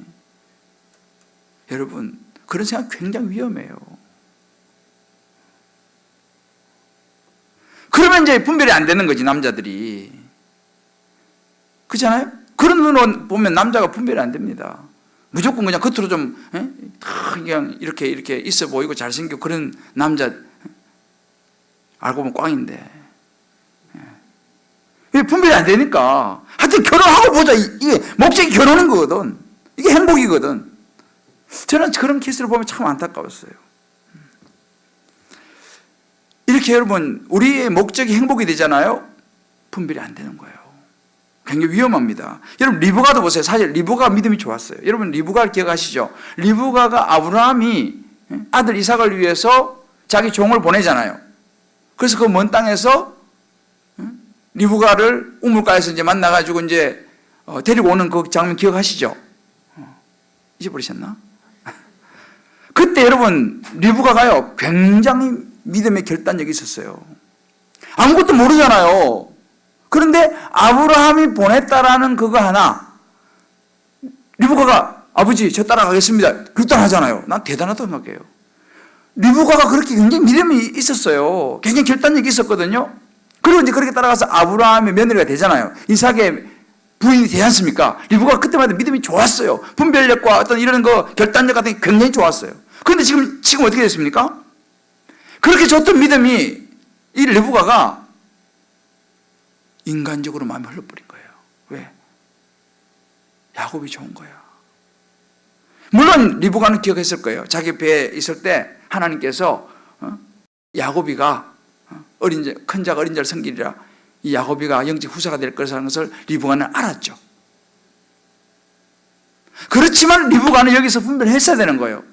여러분, 그런 생각 굉장히 위험해요. 그러면 이제 분별이 안 되는 거지, 남자들이. 그렇잖아요? 그런 눈으로 보면 남자가 분별이 안 됩니다. 무조건 그냥 겉으로 좀 그냥 이렇게 있어 보이고 잘생기고 그런 남자 알고 보면 꽝인데, 왜 분별이 안 되니까. 하여튼 결혼하고 보자. 이게 목적이 결혼인 거거든. 이게 행복이거든. 저는 그런 케이스를 보면 참 안타까웠어요. 이렇게 여러분, 우리의 목적이 행복이 되잖아요. 분별이 안 되는 거예요. 굉장히 위험합니다. 여러분, 리브가도 보세요. 사실 리브가 믿음이 좋았어요. 여러분, 리브가를 기억하시죠? 리브가가 아브라함이 아들 이삭을 위해서 자기 종을 보내잖아요. 그래서 그 먼 땅에서 리브가를 우물가에서 이제 만나가지고 이제 데리고 오는 그 장면 기억하시죠? 잊어버리셨나? 그때 여러분, 리브가가요 굉장히 믿음의 결단력이 있었어요. 아무것도 모르잖아요. 그런데 아브라함이 보냈다라는 그거 하나, 리브가가 아버지 저 따라가겠습니다. 결단하잖아요. 난 대단하다고 생각해요. 리브가가 그렇게 굉장히 믿음이 있었어요. 굉장히 결단력이 있었거든요. 그리고 이제 그렇게 따라가서 아브라함의 며느리가 되잖아요. 이삭의 부인이 되지 않습니까? 리브가가 그때마다 믿음이 좋았어요. 분별력과 어떤 이런 거 결단력 같은 게 굉장히 좋았어요. 그런데 지금 어떻게 됐습니까? 그렇게 좋던 믿음이 이 리브가가 인간적으로 마음이 흘러버린 거예요. 왜? 야곱이 좋은 거야. 물론 리브가는 기억했을 거예요. 자기 배에 있을 때 하나님께서 야곱이가 큰 자가 어린 자를 섬기리라, 이 야곱이가 영적 후사가 될 것이라는 것을 리브가는 알았죠. 그렇지만 리브가는 여기서 분별했어야 되는 거예요.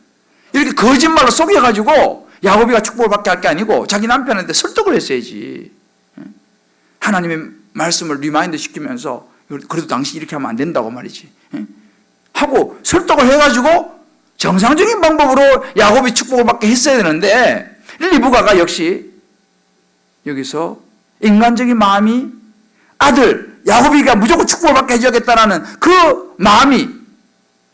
이렇게 거짓말로 속여가지고 야곱이가 축복을 받게 할 게 아니고 자기 남편한테 설득을 했어야지. 하나님의 말씀을 리마인드 시키면서 그래도 당신 이렇게 하면 안 된다고 말이지 하고 설득을 해가지고 정상적인 방법으로 야곱이 축복을 받게 했어야 되는데, 리브가가 역시 여기서 인간적인 마음이 아들 야곱이가 무조건 축복을 받게 해줘야겠다라는 그 마음이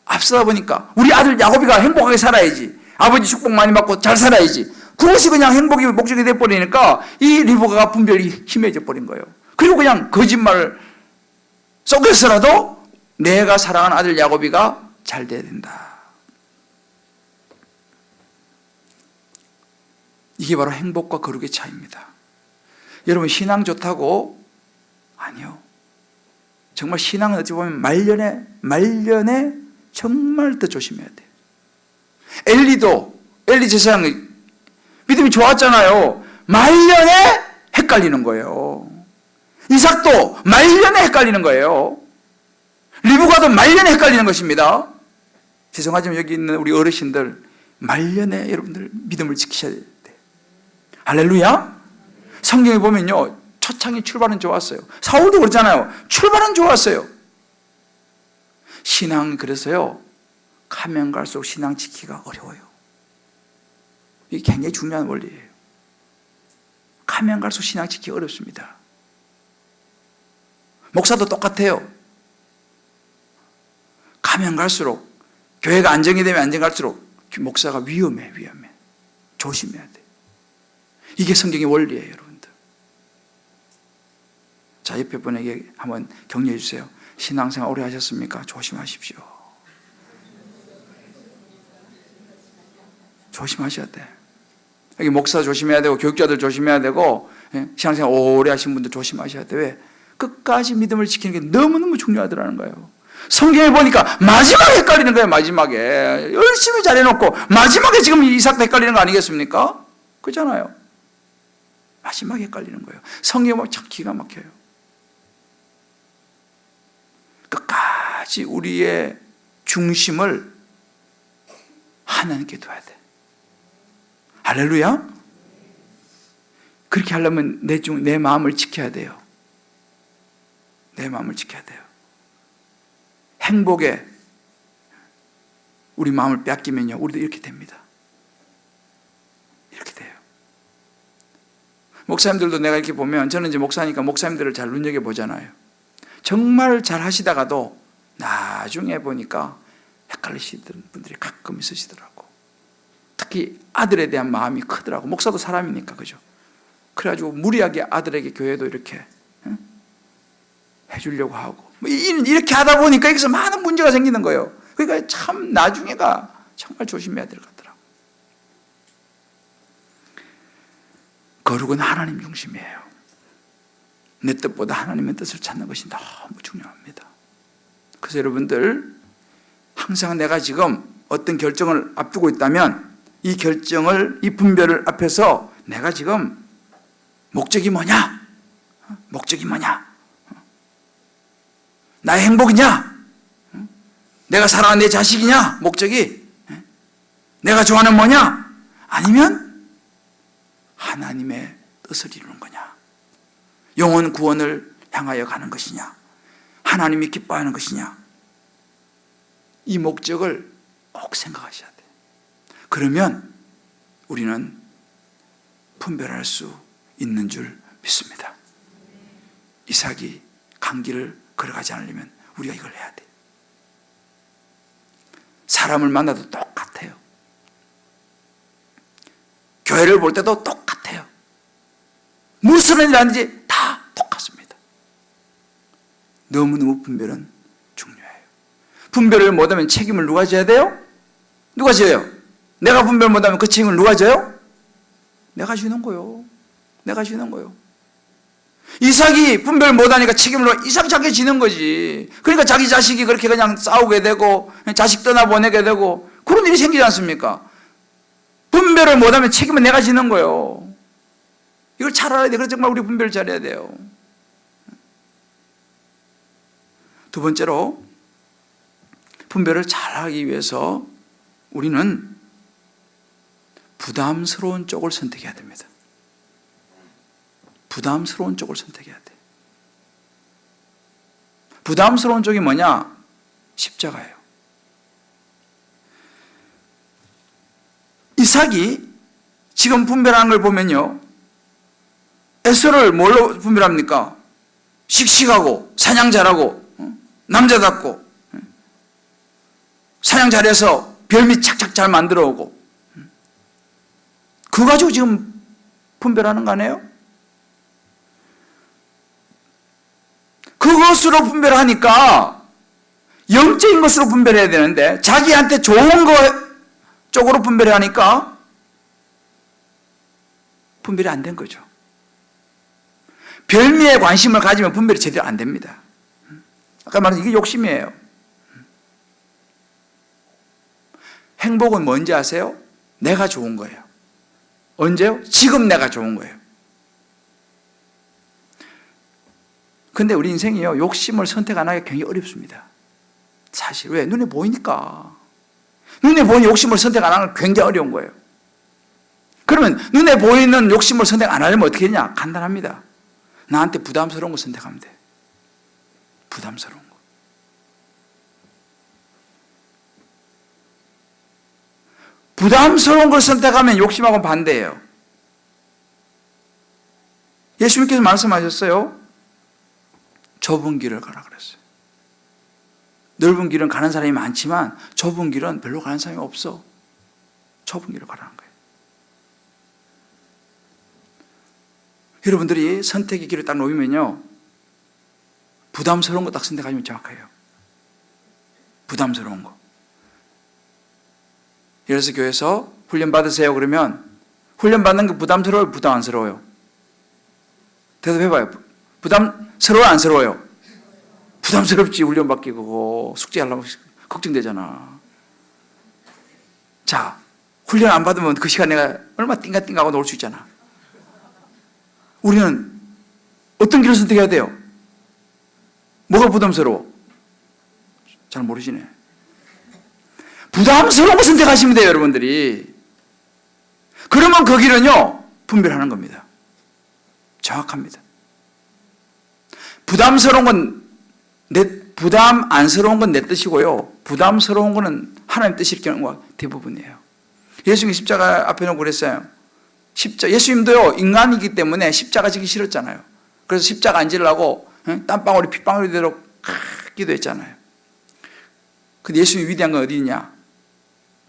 앞서다 보니까 우리 아들 야곱이가 행복하게 살아야지, 아버지 축복 많이 받고 잘 살아야지, 그것이 그냥 행복이 목적이 돼버리니까 이 리브가가 분별이 심해져 버린 거예요. 그리고 그냥 거짓말을 속여서라도 내가 사랑하는 아들 야곱이가 잘 돼야 된다. 이게 바로 행복과 거룩의 차이입니다. 여러분, 신앙 좋다고? 아니요. 정말 신앙은 어찌 보면 말년에 정말 더 조심해야 돼요. 엘리 제사장이 믿음이 좋았잖아요. 말년에 헷갈리는 거예요. 이삭도 말년에 헷갈리는 거예요. 리브가도 말년에 헷갈리는 것입니다. 죄송하지만 여기 있는 우리 어르신들, 말년에 여러분들 믿음을 지키셔야 돼요. 할렐루야. 성경에 보면요, 초창기 출발은 좋았어요. 사울도 그렇잖아요. 출발은 좋았어요. 신앙, 그래서요, 가면 갈수록 신앙 지키기가 어려워요. 이게 굉장히 중요한 원리예요. 가면 갈수록 신앙 지키기 어렵습니다. 목사도 똑같아요. 가면 갈수록, 교회가 안정이 되면 안정 갈수록 목사가 위험해. 조심해야 돼. 이게 성경의 원리예요, 여러분들. 자, 옆에 분에게 한번 격려해 주세요. 신앙생활 오래 하셨습니까? 조심하십시오. 조심하셔야 돼. 여기 목사 조심해야 되고, 교육자들 조심해야 되고, 신앙생활 오래 하신 분들 조심하셔야 돼. 왜? 끝까지 믿음을 지키는 게 너무너무 중요하더라는 거예요. 성경에 보니까 마지막에 헷갈리는 거예요. 마지막에 열심히 잘해놓고 마지막에 지금 이삭도 헷갈리는 거 아니겠습니까? 그렇잖아요. 마지막에 헷갈리는 거예요. 성경에 보면 참 기가 막혀요. 끝까지 우리의 중심을 하나님께 둬야 돼. 할렐루야. 그렇게 하려면 내 마음을 지켜야 돼요. 내 마음을 지켜야 돼요. 행복에 우리 마음을 뺏기면요, 우리도 이렇게 됩니다. 이렇게 돼요. 목사님들도 내가 이렇게 보면, 저는 이제 목사니까 목사님들을 잘 눈여겨보잖아요. 정말 잘 하시다가도 나중에 보니까 헷갈리시는 분들이 가끔 있으시더라고. 특히 아들에 대한 마음이 크더라고. 목사도 사람이니까, 그죠? 그래가지고 무리하게 아들에게 교회도 이렇게 해주려고 하고, 이렇게 하다 보니까 여기서 많은 문제가 생기는 거예요. 그러니까 참 나중에가 정말 조심해야 될 것 같더라고요. 거룩은 하나님 중심이에요. 내 뜻보다 하나님의 뜻을 찾는 것이 너무 중요합니다. 그래서 여러분들, 항상 내가 지금 어떤 결정을 앞두고 있다면 이 결정을, 이 분별을 앞에서 내가 지금 목적이 뭐냐? 목적이 뭐냐? 나의 행복이냐? 내가 사랑하는 내 자식이냐? 목적이? 내가 좋아하는 뭐냐? 아니면 하나님의 뜻을 이루는 거냐? 영혼 구원을 향하여 가는 것이냐? 하나님이 기뻐하는 것이냐? 이 목적을 꼭 생각하셔야 돼요. 그러면 우리는 분별할 수 있는 줄 믿습니다. 이삭이 간 길을 걸어가지 않으려면 우리가 이걸 해야 돼. 사람을 만나도 똑같아요. 교회를 볼 때도 똑같아요. 무슨 일이 하는지 다 똑같습니다. 너무너무 분별은 중요해요. 분별을 못하면 책임을 누가 져야 돼요? 누가 져요? 내가 분별 못하면 그 책임을 누가 져요? 내가 지는 거요. 내가 지는 거요. 이삭이 분별 못하니까 책임을 이삭 자기 지는 거지. 그러니까 자기 자식이 그렇게 그냥 싸우게 되고 자식 떠나보내게 되고 그런 일이 생기지 않습니까? 분별을 못하면 책임은 내가 지는 거요. 이걸 잘 알아야 돼. 그래서 정말 우리 분별을 잘해야 돼요. 두 번째로 분별을 잘하기 위해서 우리는 부담스러운 쪽을 선택해야 됩니다. 부담스러운 쪽을 선택해야 돼. 부담스러운 쪽이 뭐냐? 십자가예요. 이삭이 지금 분별하는 걸 보면요, 에서를 뭘로 분별합니까? 씩씩하고 사냥 잘하고 남자답고 사냥 잘해서 별미 착착 잘 만들어 오고 그거 가지고 지금 분별하는 거 아니에요? 그것으로 분별하니까 영적인 것으로 분별해야 되는데 자기한테 좋은 거 쪽으로 분별하니까 분별이 안 된 거죠. 별미에 관심을 가지면 분별이 제대로 안 됩니다. 아까 말한 이게 욕심이에요. 행복은 뭔지 아세요? 내가 좋은 거예요. 언제요? 지금 내가 좋은 거예요. 근데 우리 인생이요, 욕심을 선택 안 하기 굉장히 어렵습니다. 사실. 왜? 눈에 보이니까. 눈에 보이는 욕심을 선택 안 하는 건 굉장히 어려운 거예요. 그러면 눈에 보이는 욕심을 선택 안 하려면 어떻게 되냐? 간단합니다. 나한테 부담스러운 거 선택하면 돼. 부담스러운 거. 부담스러운 걸 선택하면 욕심하고는 반대예요. 예수님께서 말씀하셨어요. 좁은 길을 가라 그랬어요. 넓은 길은 가는 사람이 많지만 좁은 길은 별로 가는 사람이 없어. 좁은 길을 가라는 거예요. 여러분들이 선택의 길을 딱 놓으면요, 부담스러운 거 딱 선택하시면 정확해요. 부담스러운 거. 예를 들어서 교회에서 훈련 받으세요 그러면 훈련 받는 게 부담스러워요? 부담 안 스러워요? 대답해봐요. 부담스러워요? 안 스러워요? 부담스럽지. 훈련 받기 그거 숙제하려면 걱정되잖아. 자, 훈련 안 받으면 그 시간 내가 얼마나 띵가띵가하고 놀 수 있잖아. 우리는 어떤 길을 선택해야 돼요? 뭐가 부담스러워? 잘 모르시네. 부담스러운 거 선택하시면 돼요, 여러분들이. 그러면 그 길은요, 분별하는 겁니다. 정확합니다. 부담스러운 건 부담 안스러운 건 내 뜻이고요. 부담스러운 거는 하나님 뜻일 경우가 대부분이에요. 예수님이 십자가 앞에 놓고 그랬어요. 예수님도요, 인간이기 때문에 십자가 지기 싫었잖아요. 그래서 십자가 안 지려고 땀방울이 핏방울이 되도록 기도했잖아요. 근데 예수님이 위대한 건 어디 있냐?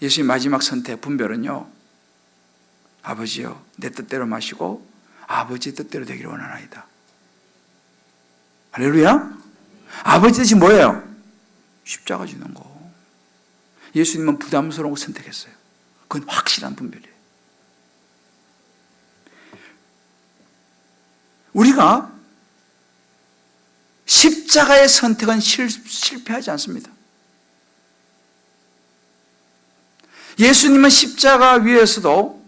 예수님 마지막 선택, 분별은요, 아버지요, 내 뜻대로 마시고 아버지 뜻대로 되기를 원하나이다. 할렐루야? 아버지 뜻이 뭐예요? 십자가 지는 거. 예수님은 부담스러운 거 선택했어요. 그건 확실한 분별이에요. 우리가 십자가의 선택은 실패하지 않습니다. 예수님은 십자가 위에서도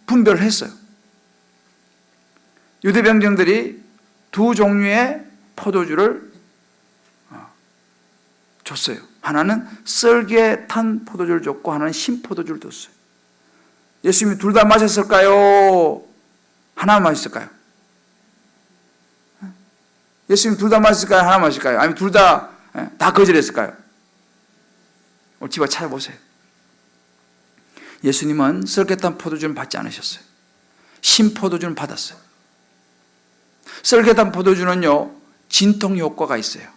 분별을 했어요. 유대 병정들이 두 종류의 포도주를 줬어요. 하나는 썰기에 탄 포도주를 줬고 하나는 신 포도주를 줬어요. 예수님이 둘 다 마셨을까요? 하나만 마셨을까요? 예수님 둘 다 마셨을까요? 하나 마셨을까요? 아니면 둘 다 거절했을까요? 집에 찾아보세요. 예수님은 썰개탄 포도주는 받지 않으셨어요. 신포도주는 받았어요. 썰개탄 포도주는요, 진통 효과가 있어요.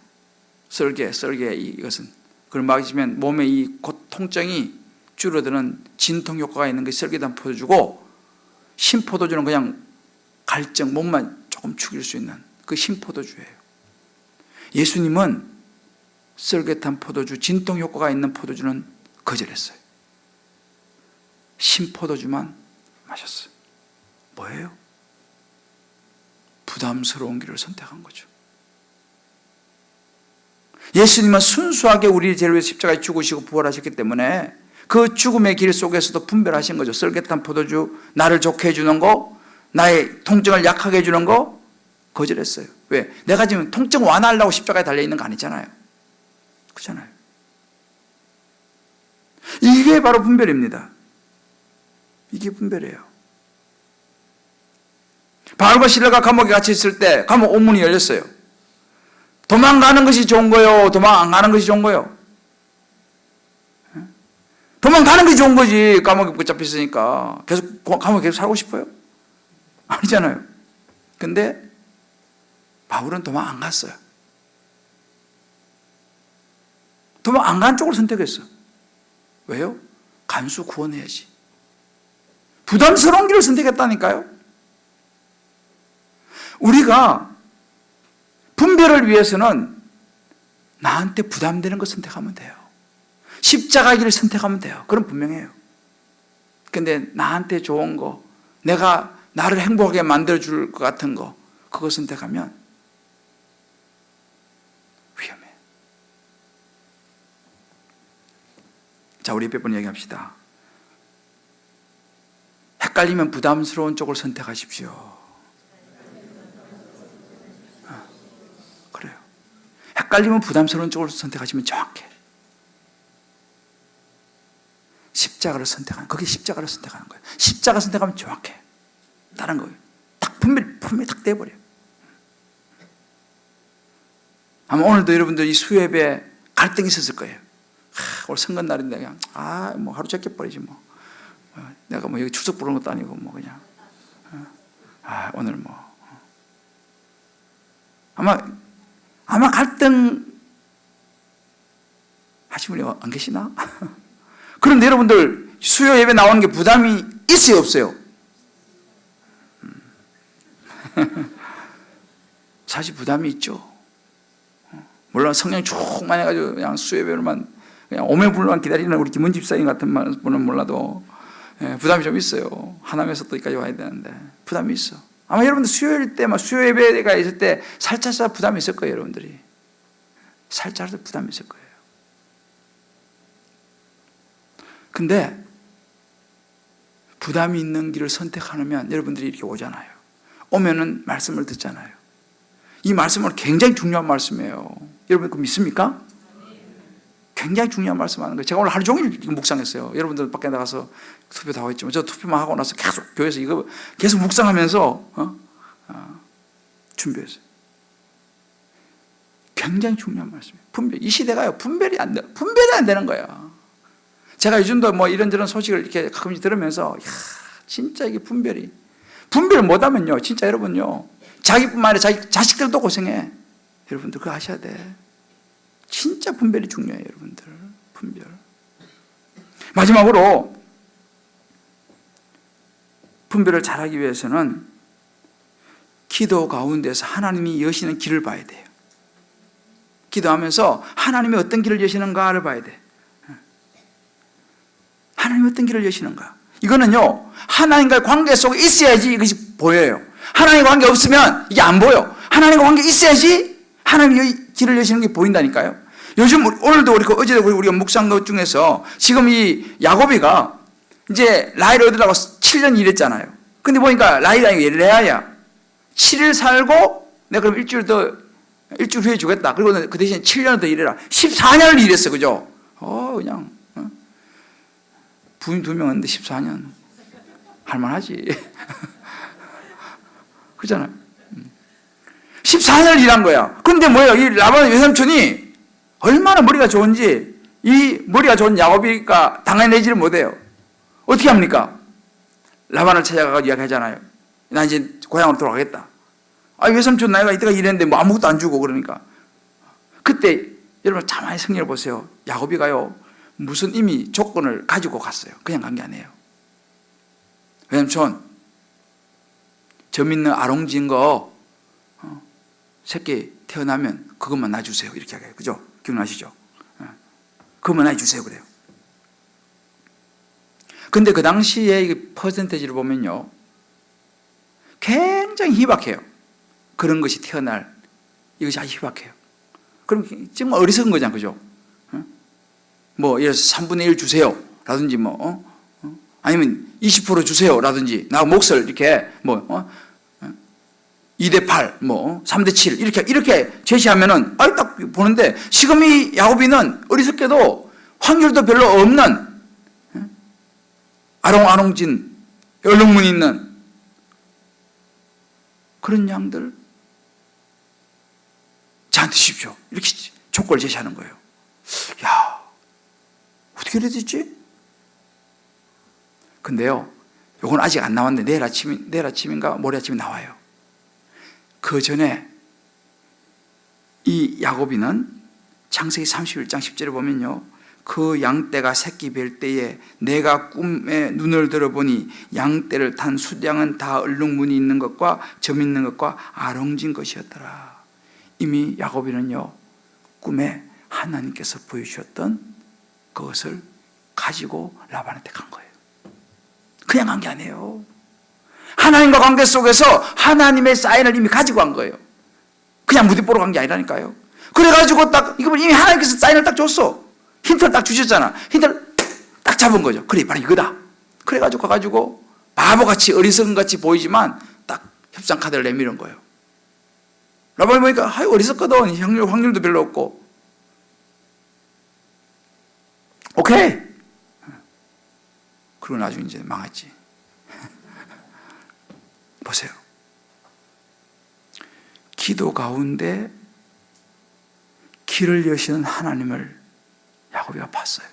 썰개 이것은. 그걸 마시면 몸의 이 통증이 줄어드는 진통 효과가 있는 게 썰개탄 포도주고, 신포도주는 그냥 갈증, 몸만 조금 죽일 수 있는 그 신포도주예요. 예수님은 썰개탄 포도주, 진통 효과가 있는 포도주는 거절했어요. 신포도주만 마셨어요. 뭐예요? 부담스러운 길을 선택한 거죠. 예수님은 순수하게 우리를 죄를 위해서 십자가에 죽으시고 부활하셨기 때문에 그 죽음의 길 속에서도 분별하신 거죠. 썰개탄 포도주, 나를 좋게 해주는 거, 나의 통증을 약하게 해주는 거 거절했어요. 왜? 내가 지금 통증 완화하려고 십자가에 달려있는 거 아니잖아요. 그렇잖아요. 이게 바로 분별입니다. 이게 분별이에요. 바울과 실라가 감옥에 갇혀 있을 때 감옥 옥문이 열렸어요. 도망가는 것이 좋은 거요? 도망 안 가는 것이 좋은 거요? 도망가는 게 좋은 거지. 감옥에 붙잡혀 있으니까. 계속 감옥에 계속 살고 싶어요? 아니잖아요. 근데 바울은 도망 안 갔어요. 도망 안 간 쪽을 선택했어. 왜요? 간수 구원해야지. 부담스러운 길을 선택했다니까요. 우리가 분별을 위해서는 나한테 부담되는 것 선택하면 돼요. 십자가 길을 선택하면 돼요. 그럼 분명해요. 근데 나한테 좋은 거, 내가 나를 행복하게 만들어줄 것 같은 거, 그거 선택하면 위험해. 자, 우리 몇 번 얘기합시다. 헷갈리면 부담스러운 쪽을 선택하십시오. 그래요. 헷갈리면 부담스러운 쪽을 선택하시면 정확해. 십자가를 선택하는, 그게 십자가를 선택하는 거예요. 십자가 선택하면 정확해. 다른 거예요. 딱 분명히 딱 돼버려요. 아마 오늘도 여러분들 이 수요예배 갈등이 있었을 거예요. 오늘 선거날인데 그냥 뭐 하루 적게 버리지 뭐. 내가 뭐 여기 추석 부르는 것도 아니고 뭐 그냥 오늘 뭐 아마 갈등 하신 분이 안 계시나? 그런데 여러분들 수요 예배 나오는 게 부담이 있어요, 없어요? 사실 부담이 있죠. 물론 성령 충만해가지고 그냥 수요 예배로만 그냥 오매불만 기다리는 우리 김은 집사님 같은 분은 몰라도 부담이 좀 있어요. 하나님에서 또 여기까지 와야 되는데 부담이 있어. 아마 여러분들 수요일 때만 수요 예배가 있을 때 살짝 부담이 있을 거예요, 여러분들이. 살짝 부담이 있을 거예요. 근데 부담이 있는 길을 선택하면 여러분들이 이렇게 오잖아요. 오면은 말씀을 듣잖아요. 이 말씀은 굉장히 중요한 말씀이에요. 여러분 그거 믿습니까? 굉장히 중요한 말씀 하는 거예요. 제가 오늘 하루 종일 묵상했어요. 여러분들 밖에 나가서 투표 다 했지만 저 투표만 하고 나서 계속 교회에서 이거 계속 묵상하면서 준비했어요. 굉장히 중요한 말씀이에요. 분별. 이 시대가요, 분별이 안 되는 거예요. 제가 요즘도 뭐 이런저런 소식을 이렇게 가끔씩 들으면서 진짜 이게 분별을 못하면요, 진짜 여러분요, 자기뿐만 아니라 자기 자식들도 고생해. 여러분들 그거 아셔야 돼. 진짜 분별이 중요해요, 여러분들. 분별. 마지막으로 분별을 잘하기 위해서는 기도 가운데서 하나님이 여시는 길을 봐야 돼요. 기도하면서 하나님이 어떤 길을 여시는가를 봐야 돼. 하나님이 어떤 길을 여시는가. 이거는요, 하나님과의 관계 속에 있어야지 이것이 보여요. 하나님과 관계 없으면 이게 안 보여. 하나님과 관계 있어야지 하나님이 길을 여시는 게 보인다니까요. 요즘 오늘도 어제도 우리가 묵상 것 중에서 지금 이 야곱이가 이제 라헬을 얻으려고 7년 일했잖아요. 근데 보니까 라헬이 아니고 레아야. 7일 살고 내가 그럼 일주일 후에 주겠다. 그리고 그 대신 7년을 더 일해라. 14년을 일했어, 그죠? 그냥 부인 2명 했는데 14년 할만하지. 그잖아요. 14년을 일한 거야. 그런데 뭐예요? 이 라반 외삼촌이 얼마나 머리가 좋은지 이 머리가 좋은 야곱이가 당해내지를 못해요. 어떻게 합니까? 라반을 찾아가서 이야기하잖아요. 나 이제 고향으로 돌아가겠다. 아, 외삼촌 나이가 이때가 이랬는데 뭐 아무것도 안 주고 그러니까. 그때 여러분 가만히 성경을 보세요. 야곱이가요, 무슨 이미 조건을 가지고 갔어요. 그냥 간 게 아니에요. 외삼촌, 점 있는 아롱진 거 새끼 태어나면 그것만 놔주세요. 이렇게 하게요. 그죠? 기억나시죠? 그것만 놔주세요. 그래요. 근데 그 당시에 퍼센테이지를 보면요, 굉장히 희박해요. 그런 것이 태어날, 이것이 아주 희박해요. 그럼 정말 어리석은 거잖아요. 그죠? 뭐, 예를 들어서 3분의 1 주세요. 라든지 뭐, 아니면 20% 주세요. 라든지, 나 몫을 이렇게, 뭐, 2대 8, 뭐, 3대 7, 이렇게 제시하면은, 아이, 딱 보는데, 지금 이 야곱이는 어리석게도 확률도 별로 없는, 아롱아롱진, 얼룩무늬 있는 그런 양들, 저한테 주십시오. 이렇게 조건을 제시하는 거예요. 야, 어떻게 이래 됐지? 근데요, 요건 아직 안 나왔는데 내일 아침인가 모레 아침에 나와요. 그 전에 이 야곱이는 창세기 31장 10절에 보면요, 그 양떼가 새끼 뵐 때에 내가 꿈에 눈을 들어보니 양떼를 탄 숫양은 다 얼룩무늬 있는 것과 점 있는 것과 아롱진 것이었더라. 이미 야곱이는요, 꿈에 하나님께서 보여주셨던 그것을 가지고 라반한테 간 거예요. 그냥 간 게 아니에요. 하나님과 관계 속에서 하나님의 사인을 이미 가지고 간 거예요. 그냥 무대뽀로 간 게 아니라니까요. 그래가지고 딱 이거 이미 하나님께서 사인을 딱 줬어. 힌트를 딱 주셨잖아. 힌트를 딱 잡은 거죠. 그래, 바로 이거다. 그래가지고 가가지고 바보같이 어리석은 같이 보이지만 딱 협상 카드를 내밀은 거예요. 라반이 보니까 아유, 어리석거든. 확률도 별로 없고. 오케이. 그리고 나중에 이제 망했지. 보세요. 기도 가운데 길을 여시는 하나님을 야곱이가 봤어요.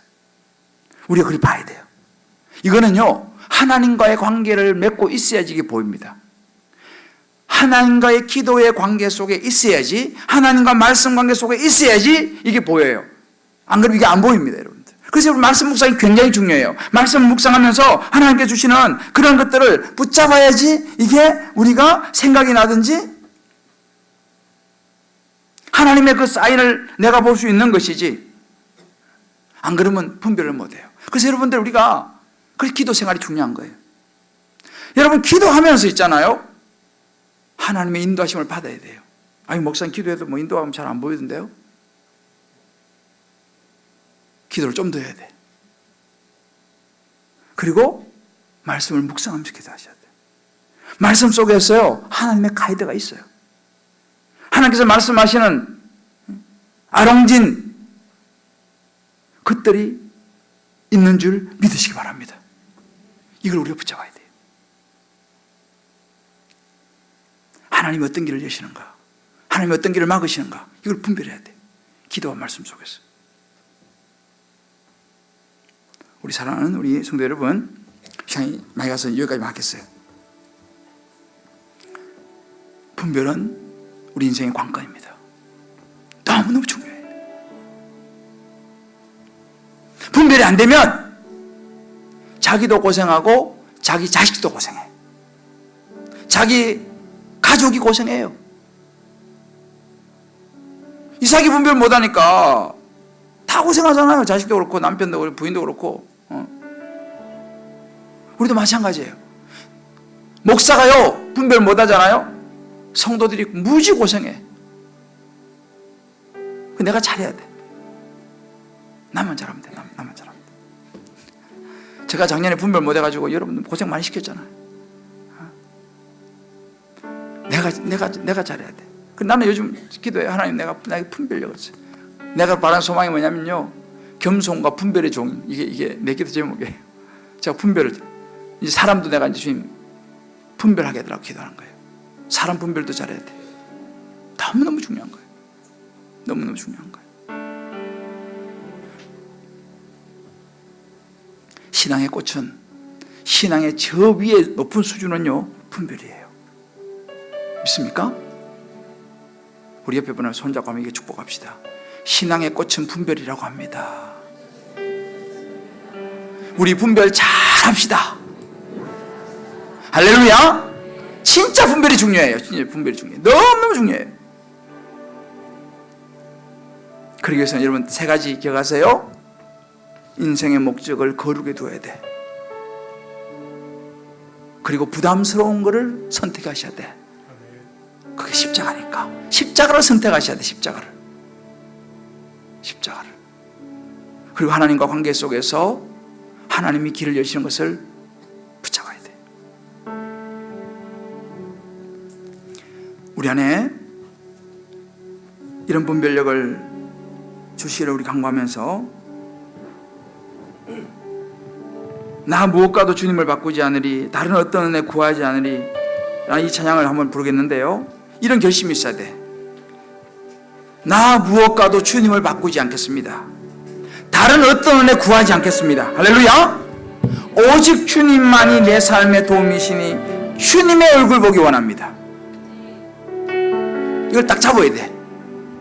우리가 그걸 봐야 돼요. 이거는요, 하나님과의 관계를 맺고 있어야지 이게 보입니다. 하나님과의 기도의 관계 속에 있어야지, 하나님과 말씀 관계 속에 있어야지 이게 보여요. 안 그러면 이게 안 보입니다, 여러분들. 그래서 말씀 묵상이 굉장히 중요해요. 말씀 묵상하면서 하나님께 주시는 그런 것들을 붙잡아야지 이게 우리가 생각이 나든지 하나님의 그 사인을 내가 볼 수 있는 것이지, 안 그러면 분별을 못해요. 그래서 여러분들 우리가 그 기도 생활이 중요한 거예요. 여러분 기도하면서 있잖아요, 하나님의 인도하심을 받아야 돼요. 아니, 목사님 기도해도 뭐 인도하면 잘 안 보이던데요? 기도를 좀 더 해야 돼. 그리고 말씀을 묵상하면서 기도하셔야 돼요. 말씀 속에서요, 하나님의 가이드가 있어요. 하나님께서 말씀하시는 아롱진 것들이 있는 줄 믿으시기 바랍니다. 이걸 우리가 붙잡아야 돼요. 하나님이 어떤 길을 여시는가, 하나님이 어떤 길을 막으시는가, 이걸 분별해야 돼요. 기도와 말씀 속에서. 우리 사랑하는 우리 성도 여러분, 시간이 많이 가서 여기까지 하겠어요. 분별은 우리 인생의 관건입니다. 너무너무 중요해요. 분별이 안 되면 자기도 고생하고 자기 자식도 고생해. 자기 가족이 고생해요. 이삭이 분별 못하니까 다 고생하잖아요. 자식도 그렇고 남편도 그렇고 부인도 그렇고. 우리도 마찬가지예요. 목사가요, 분별 못하잖아요. 성도들이 무지 고생해. 내가 잘해야 돼. 나만 잘하면 돼. 나만 잘하면 돼. 제가 작년에 분별 못해가지고 여러분들 고생 많이 시켰잖아요. 내가 잘해야 돼. 나는 요즘 기도해. 하나님, 내가 분별력 없어요. 내가 바라는 소망이 뭐냐면요, 겸손과 분별의 종. 이게 내 기도 제목이에요. 제가 분별을, 이제 사람도 내가 이제 주님 분별하게 해달라고 기도하는 거예요. 사람 분별도 잘해야 돼. 너무너무 중요한 거예요. 너무너무 중요한 거예요. 신앙의 꽃은 신앙의 저 위에 높은 수준은요, 분별이에요. 믿습니까? 우리 옆에 분을 손잡고 한번 이게 축복합시다. 신앙의 꽃은 분별이라고 합니다. 우리 분별 잘 합시다. 할렐루야. 진짜 분별이 중요해요. 진짜 분별이 중요해요. 너무너무 중요해요. 그러기 위해서는 여러분 세 가지 기억하세요. 인생의 목적을 거룩에 두어야 돼. 그리고 부담스러운 것을 선택하셔야 돼. 그게 십자가니까. 십자가를 선택하셔야 돼. 십자가를. 그리고 하나님과 관계 속에서 하나님이 길을 여시는 것을 붙잡아야 돼. 우리 안에 이런 분별력을 주시기를 우리 간구하면서, 나 무엇과도 주님을 바꾸지 않으리, 다른 어떤 은혜 구하지 않으리, 이 찬양을 한번 부르겠는데요, 이런 결심이 있어야 돼. 나 무엇과도 주님을 바꾸지 않겠습니다. 다른 어떤 은혜 구하지 않겠습니다. 할렐루야. 오직 주님만이 내 삶의 도움이시니 주님의 얼굴 보기 원합니다. 이걸 딱 잡아야 돼.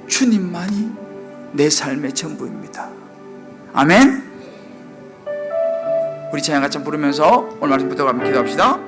주님만이 내 삶의 전부입니다. 아멘. 우리 찬양 같이 부르면서 오늘 말씀 붙들고 한번 기도합시다.